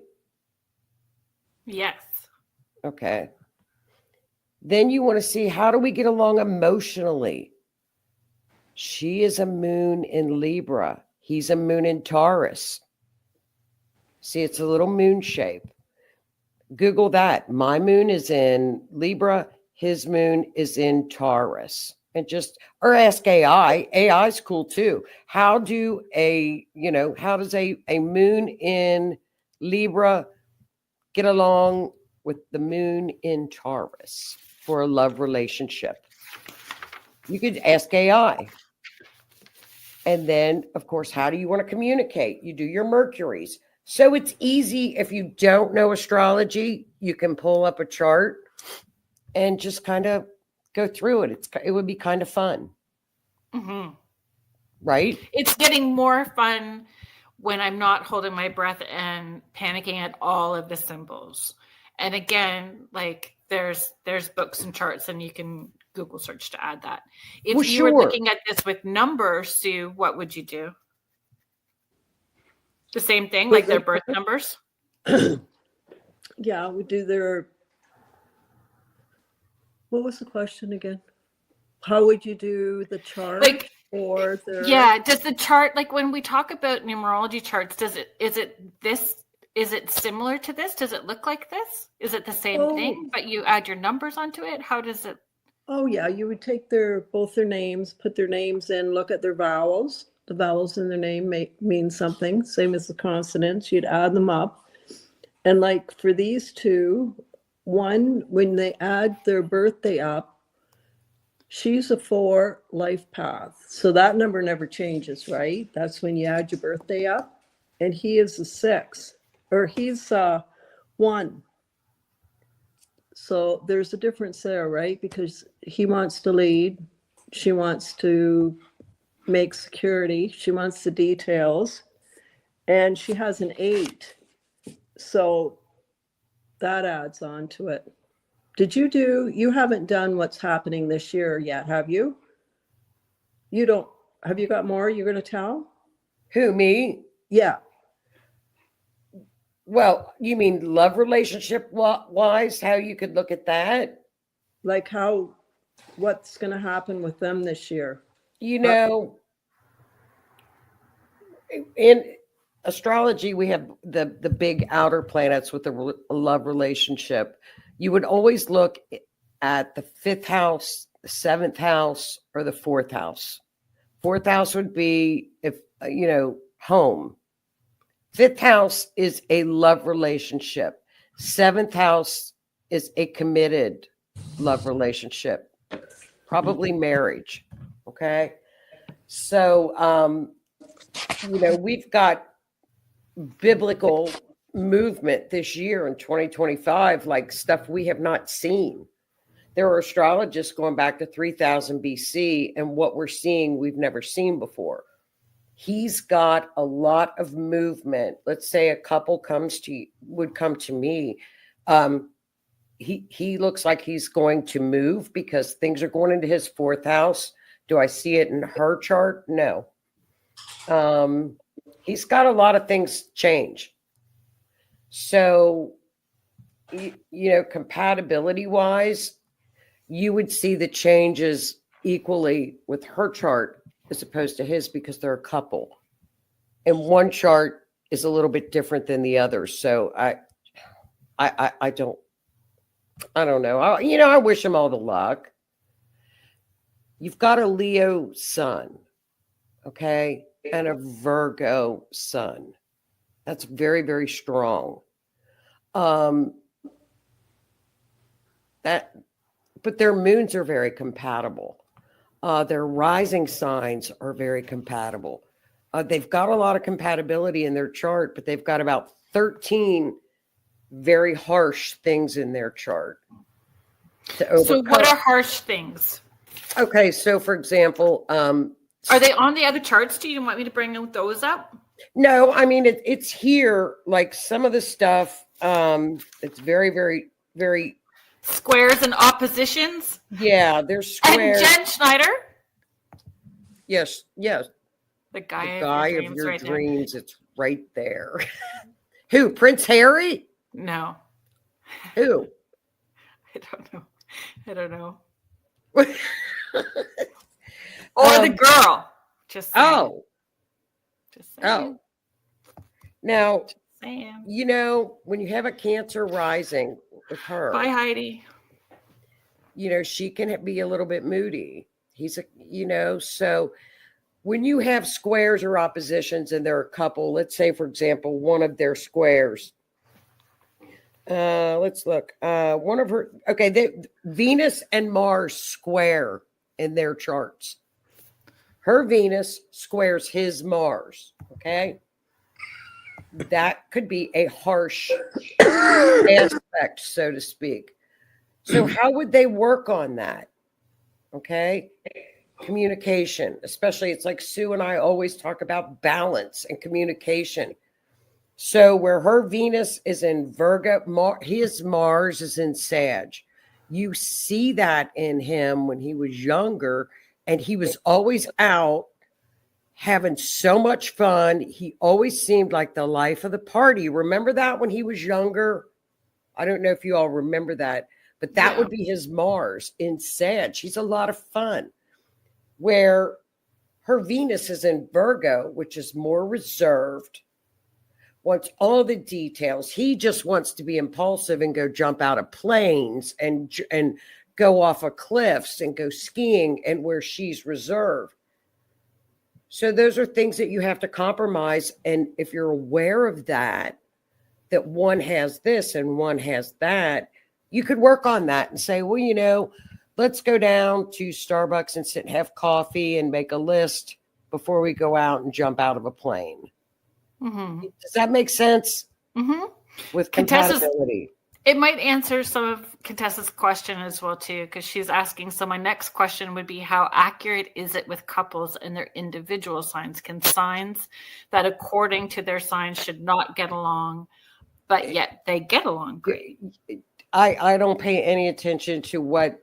Yes. Okay. Then you want to see, how do we get along emotionally? She is a moon in Libra. He's a moon in Taurus. See, it's a little moon shape. Google that. My moon is in Libra. His moon is in Taurus. And or ask AI. AI is cool too. How does a moon in Libra get along with the moon in Taurus for a love relationship? You could ask AI. And then, of course, how do you want to communicate? You do your Mercuries. So it's easy. If you don't know astrology, you can pull up a chart and just kind of go through it. It would be kind of fun. Mm-hmm. Right? It's getting more fun when I'm not holding my breath and panicking at all of the symbols. And again, like there's books and charts, and you can Google search to add that. If you were looking at this with numbers, Sue, what would you do? The same thing, like their birth numbers? Yeah, we do their. What was the question again? How would you do the chart? Like, or their... Yeah, does the chart, like when we talk about numerology charts, is it similar to this? Does it look like this? Is it the same thing, but you add your numbers onto it? How does it? Oh yeah, you would take both their names, put their names in, look at their vowels. The vowels in their name mean something, same as the consonants. You'd add them up. And like for these two, one, when they add their birthday up, she's a 4 life path. So that number never changes, right? That's when you add your birthday up. And he is a 6, or he's 1. So there's a difference there, right? Because he wants to lead. She wants to make security. She wants the details. And she has an 8. So that adds on to it. You haven't done what's happening this year yet, have you? Have you got more you're going to tell? Who, me? Yeah. Well, you mean love relationship wise, how you could look at that? Like what's going to happen with them this year? In astrology, we have the big outer planets with the love relationship. You would always look at the 5th house, the 7th house, or the 4th house. 4th house would be, home. 5th house is a love relationship. 7th house is a committed love relationship, probably marriage. Okay. So, we've got biblical movement this year in 2025, like stuff we have not seen. There are astrologists going back to 3000 BC, and what we're seeing, we've never seen before. He's got a lot of movement. Let's say a couple would come to me. He looks like he's going to move because things are going into his 4th house. Do I see it in her chart? No. He's got a lot of things change. So, compatibility wise, you would see the changes equally with her chart as opposed to his, because they're a couple. And one chart is a little bit different than the other. So I don't know. I wish him all the luck. You've got a Leo sun, okay, and a Virgo sun. That's very, very strong. But their moons are very compatible. Their rising signs are very compatible. They've got a lot of compatibility in their chart, but they've got about 13 very harsh things in their chart to overcome. So what are harsh things? Okay, so for example, are they on the other charts? Do you want me to bring those up? No, I mean it's here. Like some of the stuff, it's very, very, very squares and oppositions. Yeah, there's squares. And Jen Schneider. Yes. The guy of your right dreams. It's right there. Who? Prince Harry? No. Who? I don't know. Or the girl. Just saying. Just saying. Now, just saying. When you have a Cancer rising with her. Bye, Heidi. She can be a little bit moody. So when you have squares or oppositions and they're a couple, let's say, for example, one of their squares. Let's look. One of her, Venus and Mars square in their charts. Her Venus squares his Mars. Okay. that could be a harsh aspect, so to speak. So how would they work on that? Okay. Communication, especially, it's like Sue and I always talk about balance and communication. So where her Venus is in Virgo, his Mars is in Sag. You see that in him when he was younger, and he was always out having so much fun. He always seemed like the life of the party. Remember that when he was younger? I don't know if you all remember that, but that would be his Mars in Sag. He's a lot of fun. Where her Venus is in Virgo, which is more reserved, wants all the details. He just wants to be impulsive and go jump out of planes and go off of cliffs and go skiing, and where she's reserved. So those are things that you have to compromise. And if you're aware of that one has this and one has that, you could work on that and say, well, let's go down to Starbucks and sit and have coffee and make a list before we go out and jump out of a plane. Mm-hmm. Does that make sense? Mm-hmm. With compatibility. It might answer some of Contessa's question as well, too, because she's asking, so my next question would be, how accurate is it with couples and their individual signs? Can signs that according to their signs should not get along, but yet they get along great? I don't pay any attention to what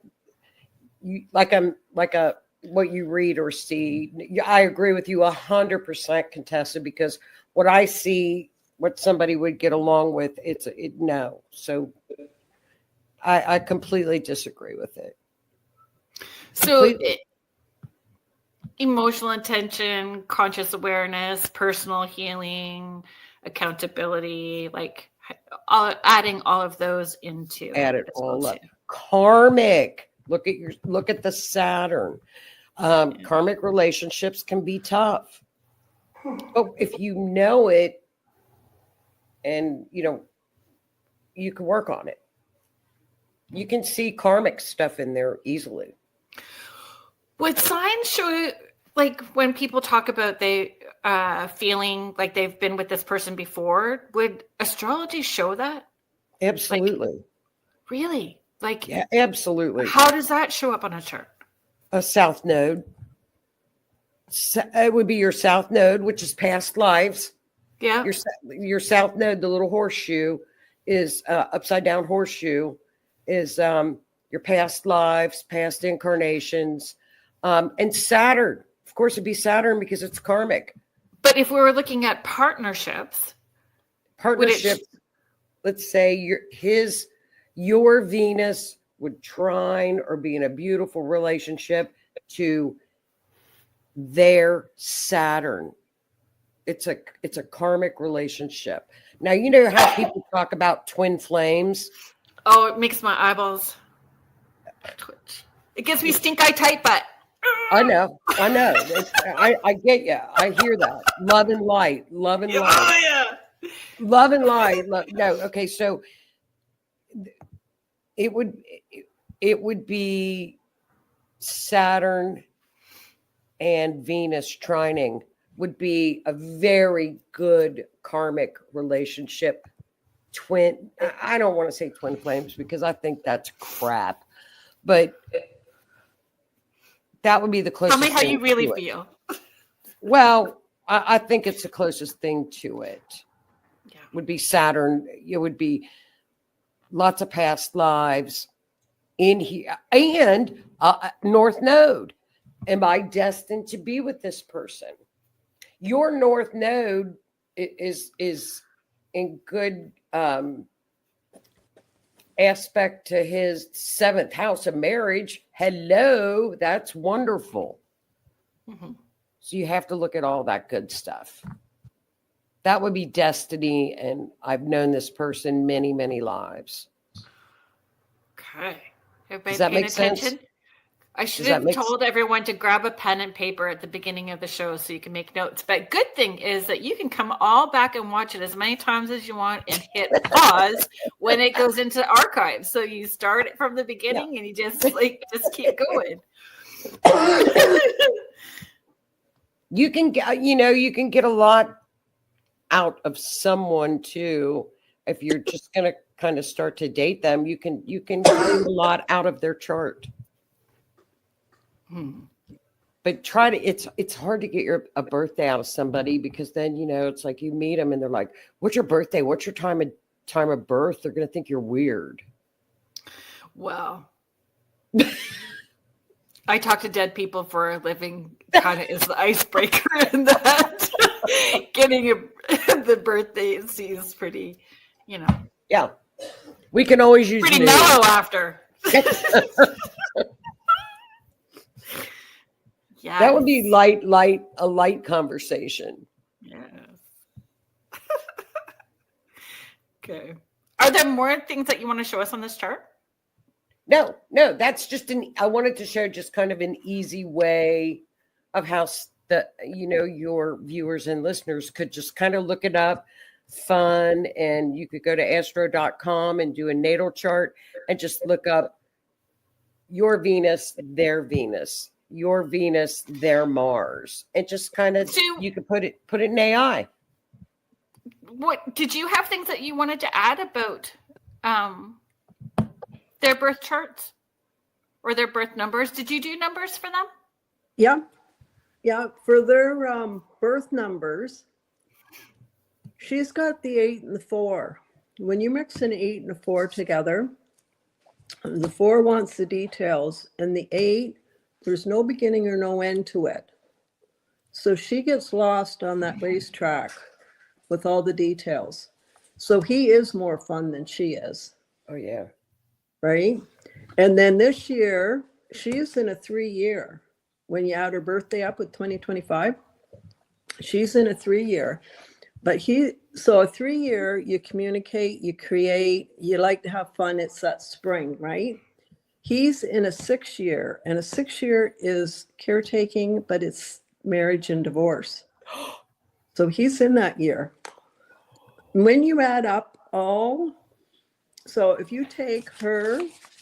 you what you read or see. I agree with you 100%, Contessa, because what I see, what somebody would get along with, no. So I completely disagree with it. So emotional intention, conscious awareness, personal healing, accountability, like adding all of those into add it all up. Karmic. Look at the Saturn. Karmic relationships can be tough. But if you know it, and you can work on it. You can see karmic stuff in there easily. Would signs show, like when people talk about they feeling like they've been with this person before, would astrology show that? Absolutely. Like, really? Like, yeah, absolutely. How does that show up on a chart? A south node. It would be your south node, which is past lives. Yeah. Your south node, the little horseshoe, is upside down horseshoe, is your past lives, past incarnations, and Saturn. Of course, it'd be Saturn because it's karmic. But if we were looking at partnerships, let's say your Venus would trine or be in a beautiful relationship to their Saturn. It's a karmic relationship. Now, you know how people talk about twin flames? Oh, it makes my eyeballs twitch. It gives me stink eye tight butt. I know. I get you. I hear that. Love and light. Love and light. Oh, yeah. Love and light. No. Okay. So it would be Saturn and Venus trining would be a very good karmic relationship. I don't want to say twin flames because I think that's crap, but that would be the closest. Tell me how you really feel. Well, I think it's the closest thing to it. Yeah. Would be Saturn. It would be lots of past lives in here and North Node. Am I destined to be with this person? Your North Node is in good aspect to his 7th house of marriage. Hello, that's wonderful. Mm-hmm. So you have to look at all that good stuff. That would be destiny, and I've known this person many, many lives. Okay. Everybody Does that paying make attention? sense? I should have told everyone to grab a pen and paper at the beginning of the show so you can make notes. But good thing is that you can come all back and watch it as many times as you want and hit pause when it goes into archives. So you start it from the beginning and you just keep going. You can get a lot out of someone too. If you're just going to kind of start to date them, you can find a lot out of their chart. But try to, it's hard to get a birthday out of somebody, because then, you know, it's like you meet them and they're like, what's your birthday? What's your time of birth? They're going to think you're weird. Well, I talk to dead people for a living, kind of is the icebreaker in that. Getting the birthday is pretty, you know. Yeah. We can always use pretty mellow after. Yeah. That would be a light conversation. Yes. Okay. Are there more things that you want to show us on this chart? No, that's just I wanted to show just kind of an easy way of how your viewers and listeners could just kind of look it up, fun, and you could go to astro.com and do a natal chart and just look up your Venus, their Venus, your Venus, their Mars, and just kind of, you could put it in AI. What did you have things that you wanted to add about their birth charts or their birth numbers? Did you do numbers for them? Yeah, for their birth numbers, she's got the 8 and the 4. When you mix an 8 and a 4 together, the 4 wants the details, and the 8, there's no beginning or no end to it. So she gets lost on that racetrack with all the details. So he is more fun than she is. Oh, yeah. Right? And then this year, she's in a 3-year. When you add her birthday up with 2025, she's in a 3-year. But so a 3-year, you communicate, you create, you like to have fun. It's that spring, right? He's in a 6-year, and a 6-year is caretaking, but it's marriage and divorce. So he's in that year. When you add up so if you take her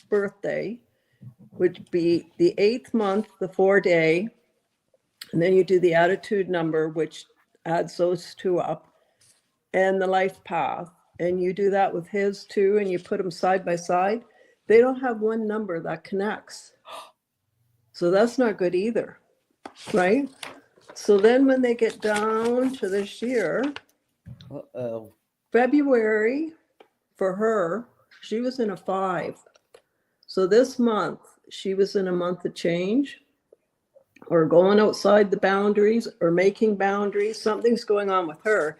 birthday, would be the 8th month, the 4-day, and then you do the attitude number, which adds those 2 up, and the life path, and you do that with his 2, and you put them side by side. They don't have one number that connects. So that's not good either, right? So then when they get down to this year, February for her, she was in a 5. So this month, she was in a month of change, or going outside the boundaries, or making boundaries. Something's going on with her.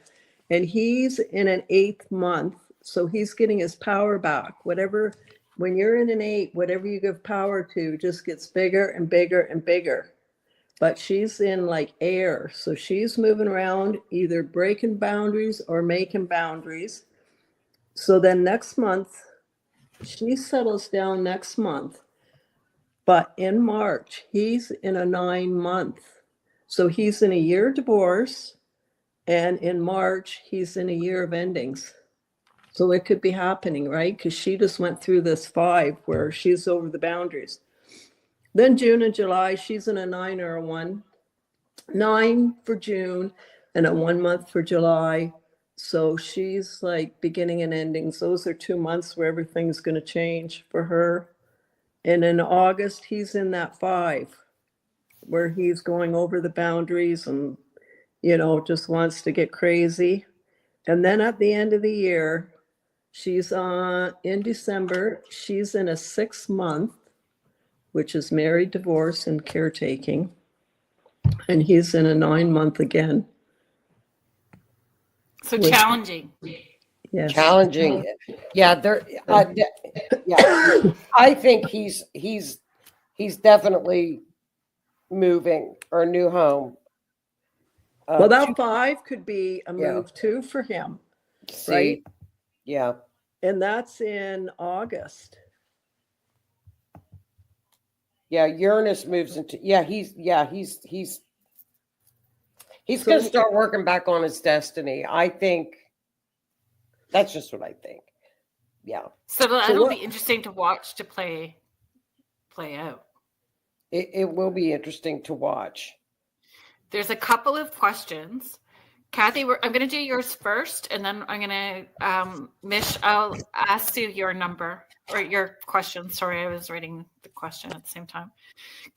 And he's in an 8th month. So he's getting his power back. When you're in an 8, whatever you give power to just gets bigger and bigger and bigger. But she's in like air. So she's moving around, either breaking boundaries or making boundaries. So then next month, she settles down next month. But in March, he's in a 9-month. So he's in a year of divorce. And in March, he's in a year of endings. So it could be happening, right? Because she just went through this 5 where she's over the boundaries. Then June and July, she's in a 9 or a 1. 9 for June and a 1 month for July. So she's like beginning and endings. Those are 2 months where everything's going to change for her. And in August, he's in that 5 where he's going over the boundaries and, just wants to get crazy. And then at the end of the year, she's in December, she's in a 6-month, which is married, divorce, and caretaking. And he's in a 9-month again. So challenging. Yes. Challenging. Yeah, I think he's definitely moving, or a new home. Well, that 5 could be a move too for him. See? Right? Yeah. And that's in August. Yeah, Uranus moves into he's going to start working back on his destiny. I think that's just what I think. Yeah. So that'll be interesting to watch to play out. It will be interesting to watch. There's a couple of questions. Kathy, I'm going to do yours first, and then I'm going to, Mish, I'll ask you your number or your question. Sorry, I was writing the question at the same time.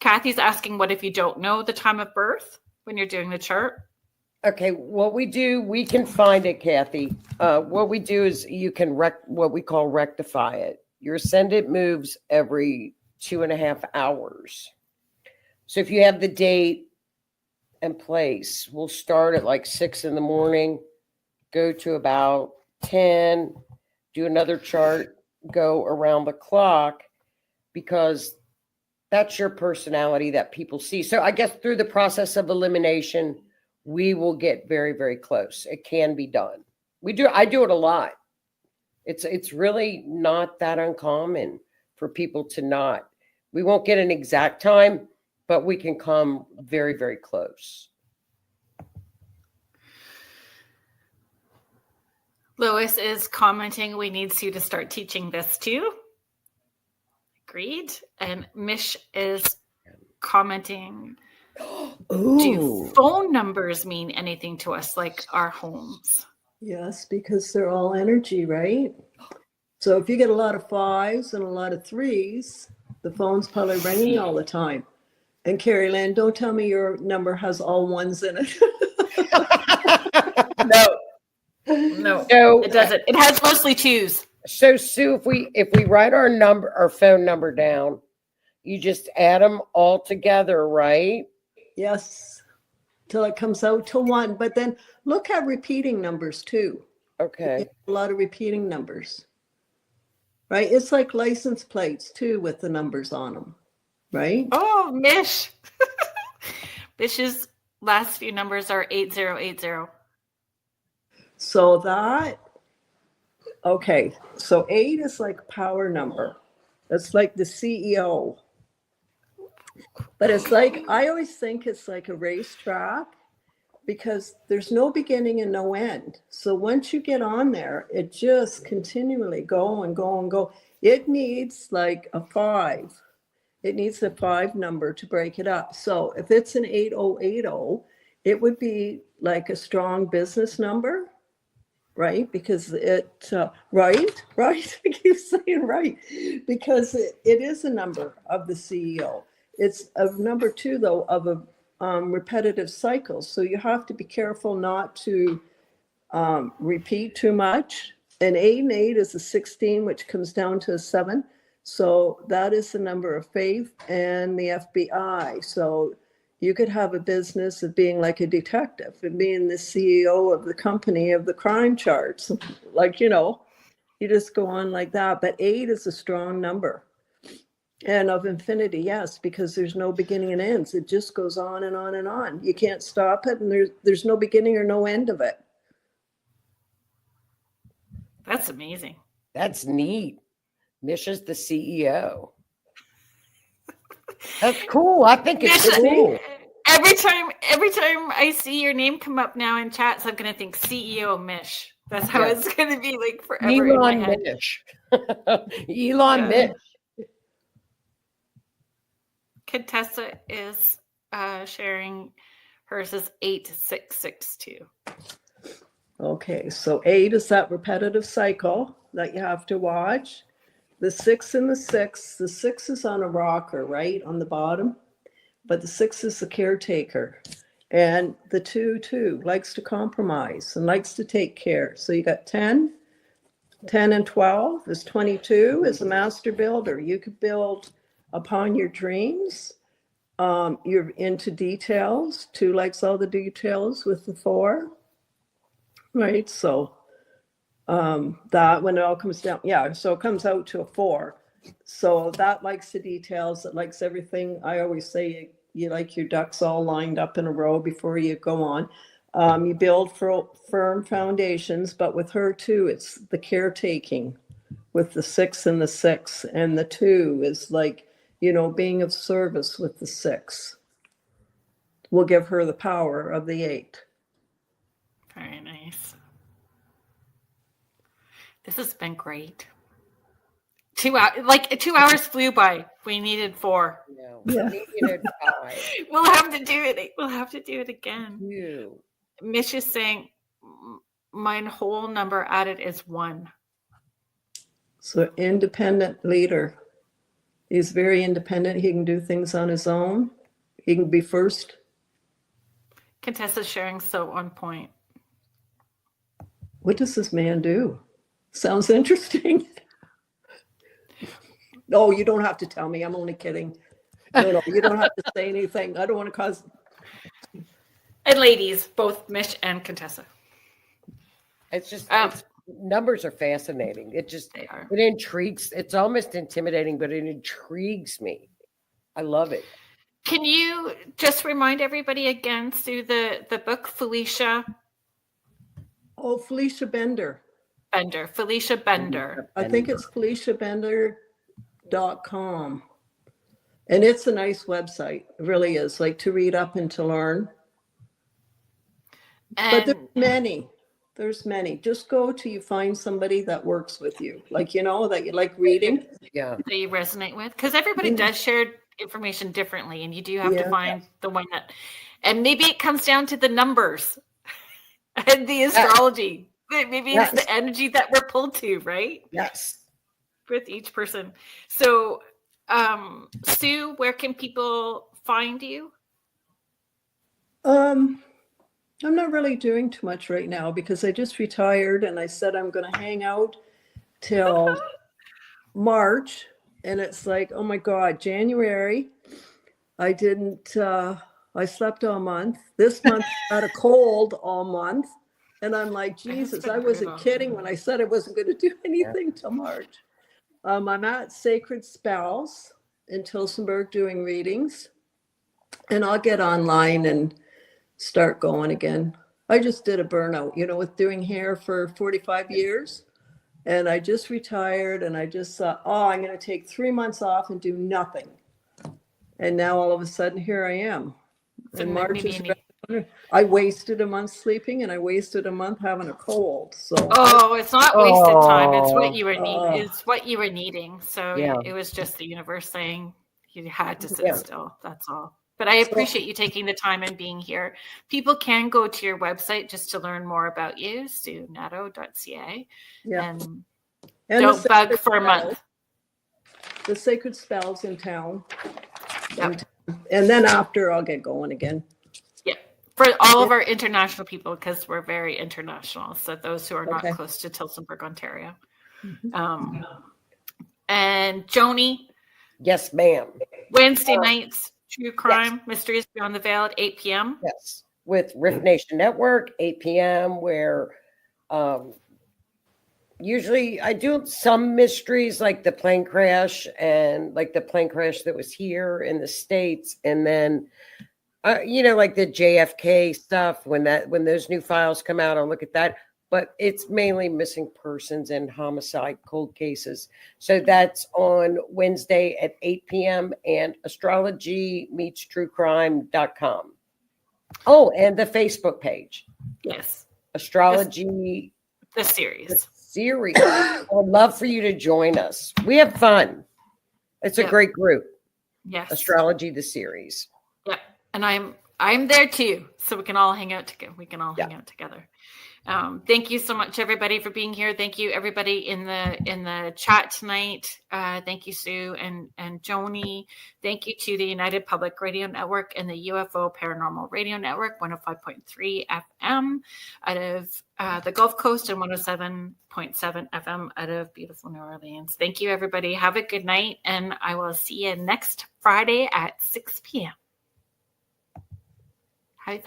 Kathy's asking, what if you don't know the time of birth when you're doing the chart? Okay, what we do, we can find it, Kathy. What we do is you can what we call rectify it. Your ascendant moves every 2.5 hours. So if you have the date and place, we'll start at like 6 in the morning, go to about 10, do another chart, go around the clock, because that's your personality that people see. So I guess through the process of elimination, we will get very, very close. It can be done. I do it a lot. It's really not that uncommon for people to not. We won't get an exact time, but we can come very, very close. Lois is commenting, we need Sue to start teaching this too. Agreed. And Mish is commenting, do phone numbers mean anything to us like our homes? Yes, because they're all energy, right? So if you get a lot of 5s and a lot of 3s, the phone's probably ringing all the time. And Carrie Lynn, don't tell me your number has all 1s in it. No, it doesn't. It has mostly 2s. So Sue, if we write our phone number down, you just add them all together, right? Yes, till it comes out to 1. But then look at repeating numbers too. Okay. A lot of repeating numbers, right? It's like license plates too with the numbers on them, right? Oh, Mish. Mish's last few numbers are 8080. So okay. So 8 is like power number. It's like the CEO. But it's like, I always think it's like a racetrack because there's no beginning and no end. So once you get on there, it just continually go and go and go. It needs like a 5. It needs a 5 number to break it up. So if it's an 8080, it would be like a strong business number, right? Because right? I keep saying right, because it is a number of the CEO. It's a number 2, though, of a repetitive cycle. So you have to be careful not to repeat too much. An 8 and 8 is a 16, which comes down to a 7. So that is the number of faith and the FBI. So you could have a business of being like a detective and being the CEO of the company of the crime charts. Like, you just go on like that. But 8 is a strong number. And of infinity, yes, because there's no beginning and ends. It just goes on and on and on. You can't stop it, and there's no beginning or no end of it. That's amazing. That's neat. Misha's the CEO. That's cool. I think it's cool. Every time I see your name come up now in chats, I'm going to think CEO Mish. That's how it's going to be like forever in my head. Mish. Elon Mish. Contessa is sharing hers is 8662. Okay, so 8 is that repetitive cycle that you have to watch. The 6 and the 6. The 6 is on a rocker, right, on the bottom. But the 6 is the caretaker. And the 2, too, likes to compromise and likes to take care. So you got 10. 10 and 12 is 22, is a master builder. You could build upon your dreams. You're into details. 2 likes all the details with the 4. Right, so that when it all comes down, so it comes out to a 4. So that likes the details, it likes everything. I always say you like your ducks all lined up in a row before you go on. You build firm foundations, but with her too, it's the caretaking with the 6 and the 6, and the 2 is like, being of service with the 6. Will give her the power of the 8. Very nice. This has been great. 2 hours flew by. We needed 4. No, we needed 5. We'll have to do it. We'll have to do it again. Mitch is saying my whole number added is 1. So independent leader. He's very independent. He can do things on his own. He can be first. Contessa's sharing so on point. What does this man do? Sounds interesting. No, you don't have to tell me. I'm only kidding. No, you don't have to say anything. I don't want to cause. And ladies, both Mitch and Contessa. It's just numbers are fascinating. It intrigues. It's almost intimidating, but it intrigues me. I love it. Can you just remind everybody again, Sue, the book Felicia? Oh, Felicia Bender. Felicia Bender. I think it's FeliciaBender.com. And it's a nice website. It really is, like to read up and to learn. But there's many. Just go till you find somebody that works with you. Like, that you like reading. Yeah. That you resonate with. Because everybody does share information differently. And you do have to find the one that, and maybe it comes down to the numbers and the astrology. Maybe it's the energy that we're pulled to, right? Yes. With each person. So, Sue, where can people find you? I'm not really doing too much right now because I just retired and I said I'm going to hang out till March. And it's like, oh my God, January, I slept all month. This month I had a cold all month. And I'm like, Jesus, I wasn't kidding when I said I wasn't going to do anything till March. I'm at Sacred Spells in Tillsonburg doing readings. And I'll get online and start going again. I just did a burnout, with doing hair for 45 years. And I just retired and I just thought, I'm going to take 3 months off and do nothing. And now all of a sudden, here I am. And March is I wasted a month sleeping and I wasted a month having a cold. So it's not wasted time. It's what you were needing. It's what you were needing. So it was just the universe saying you had to sit still. That's all. But I appreciate you taking the time and being here. People can go to your website just to learn more about you, SueNadeau.ca. Yeah. And don't bug for a month. The Sacred Spells in town. Yep. And then after, I'll get going again. Yeah. For all of our international people, because we're very international. So those who are not close to Tillsonburg, Ontario. Mm-hmm. And Joni. Yes, ma'am. Wednesday nights. True Crime, Mysteries Beyond the Veil at 8 p.m. Yes, with Riff Nation Network, 8 p.m., where usually I do some mysteries like the plane crash and like the plane crash that was here in the States. And then, like the JFK stuff, when those new files come out, I'll look at that. But it's mainly missing persons and homicide cold cases. So that's on Wednesday at 8 p.m. and astrology-truecrime.com. Oh, and the Facebook page. Yes. Astrology. The series. I would love for you to join us. We have fun. It's a great group. Yes. Astrology, the series. Yeah. And I'm there too. So we can all hang out together. Hang out together. Thank you so much, everybody, for being here. Thank you, everybody in the chat tonight. Thank you, Sue and Joni. Thank you to the United Public Radio Network and the UFO Paranormal Radio Network, 105.3 FM out of the Gulf Coast and 107.7 FM out of beautiful New Orleans. Thank you, everybody. Have a good night, and I will see you next Friday at 6 p.m. How you feel?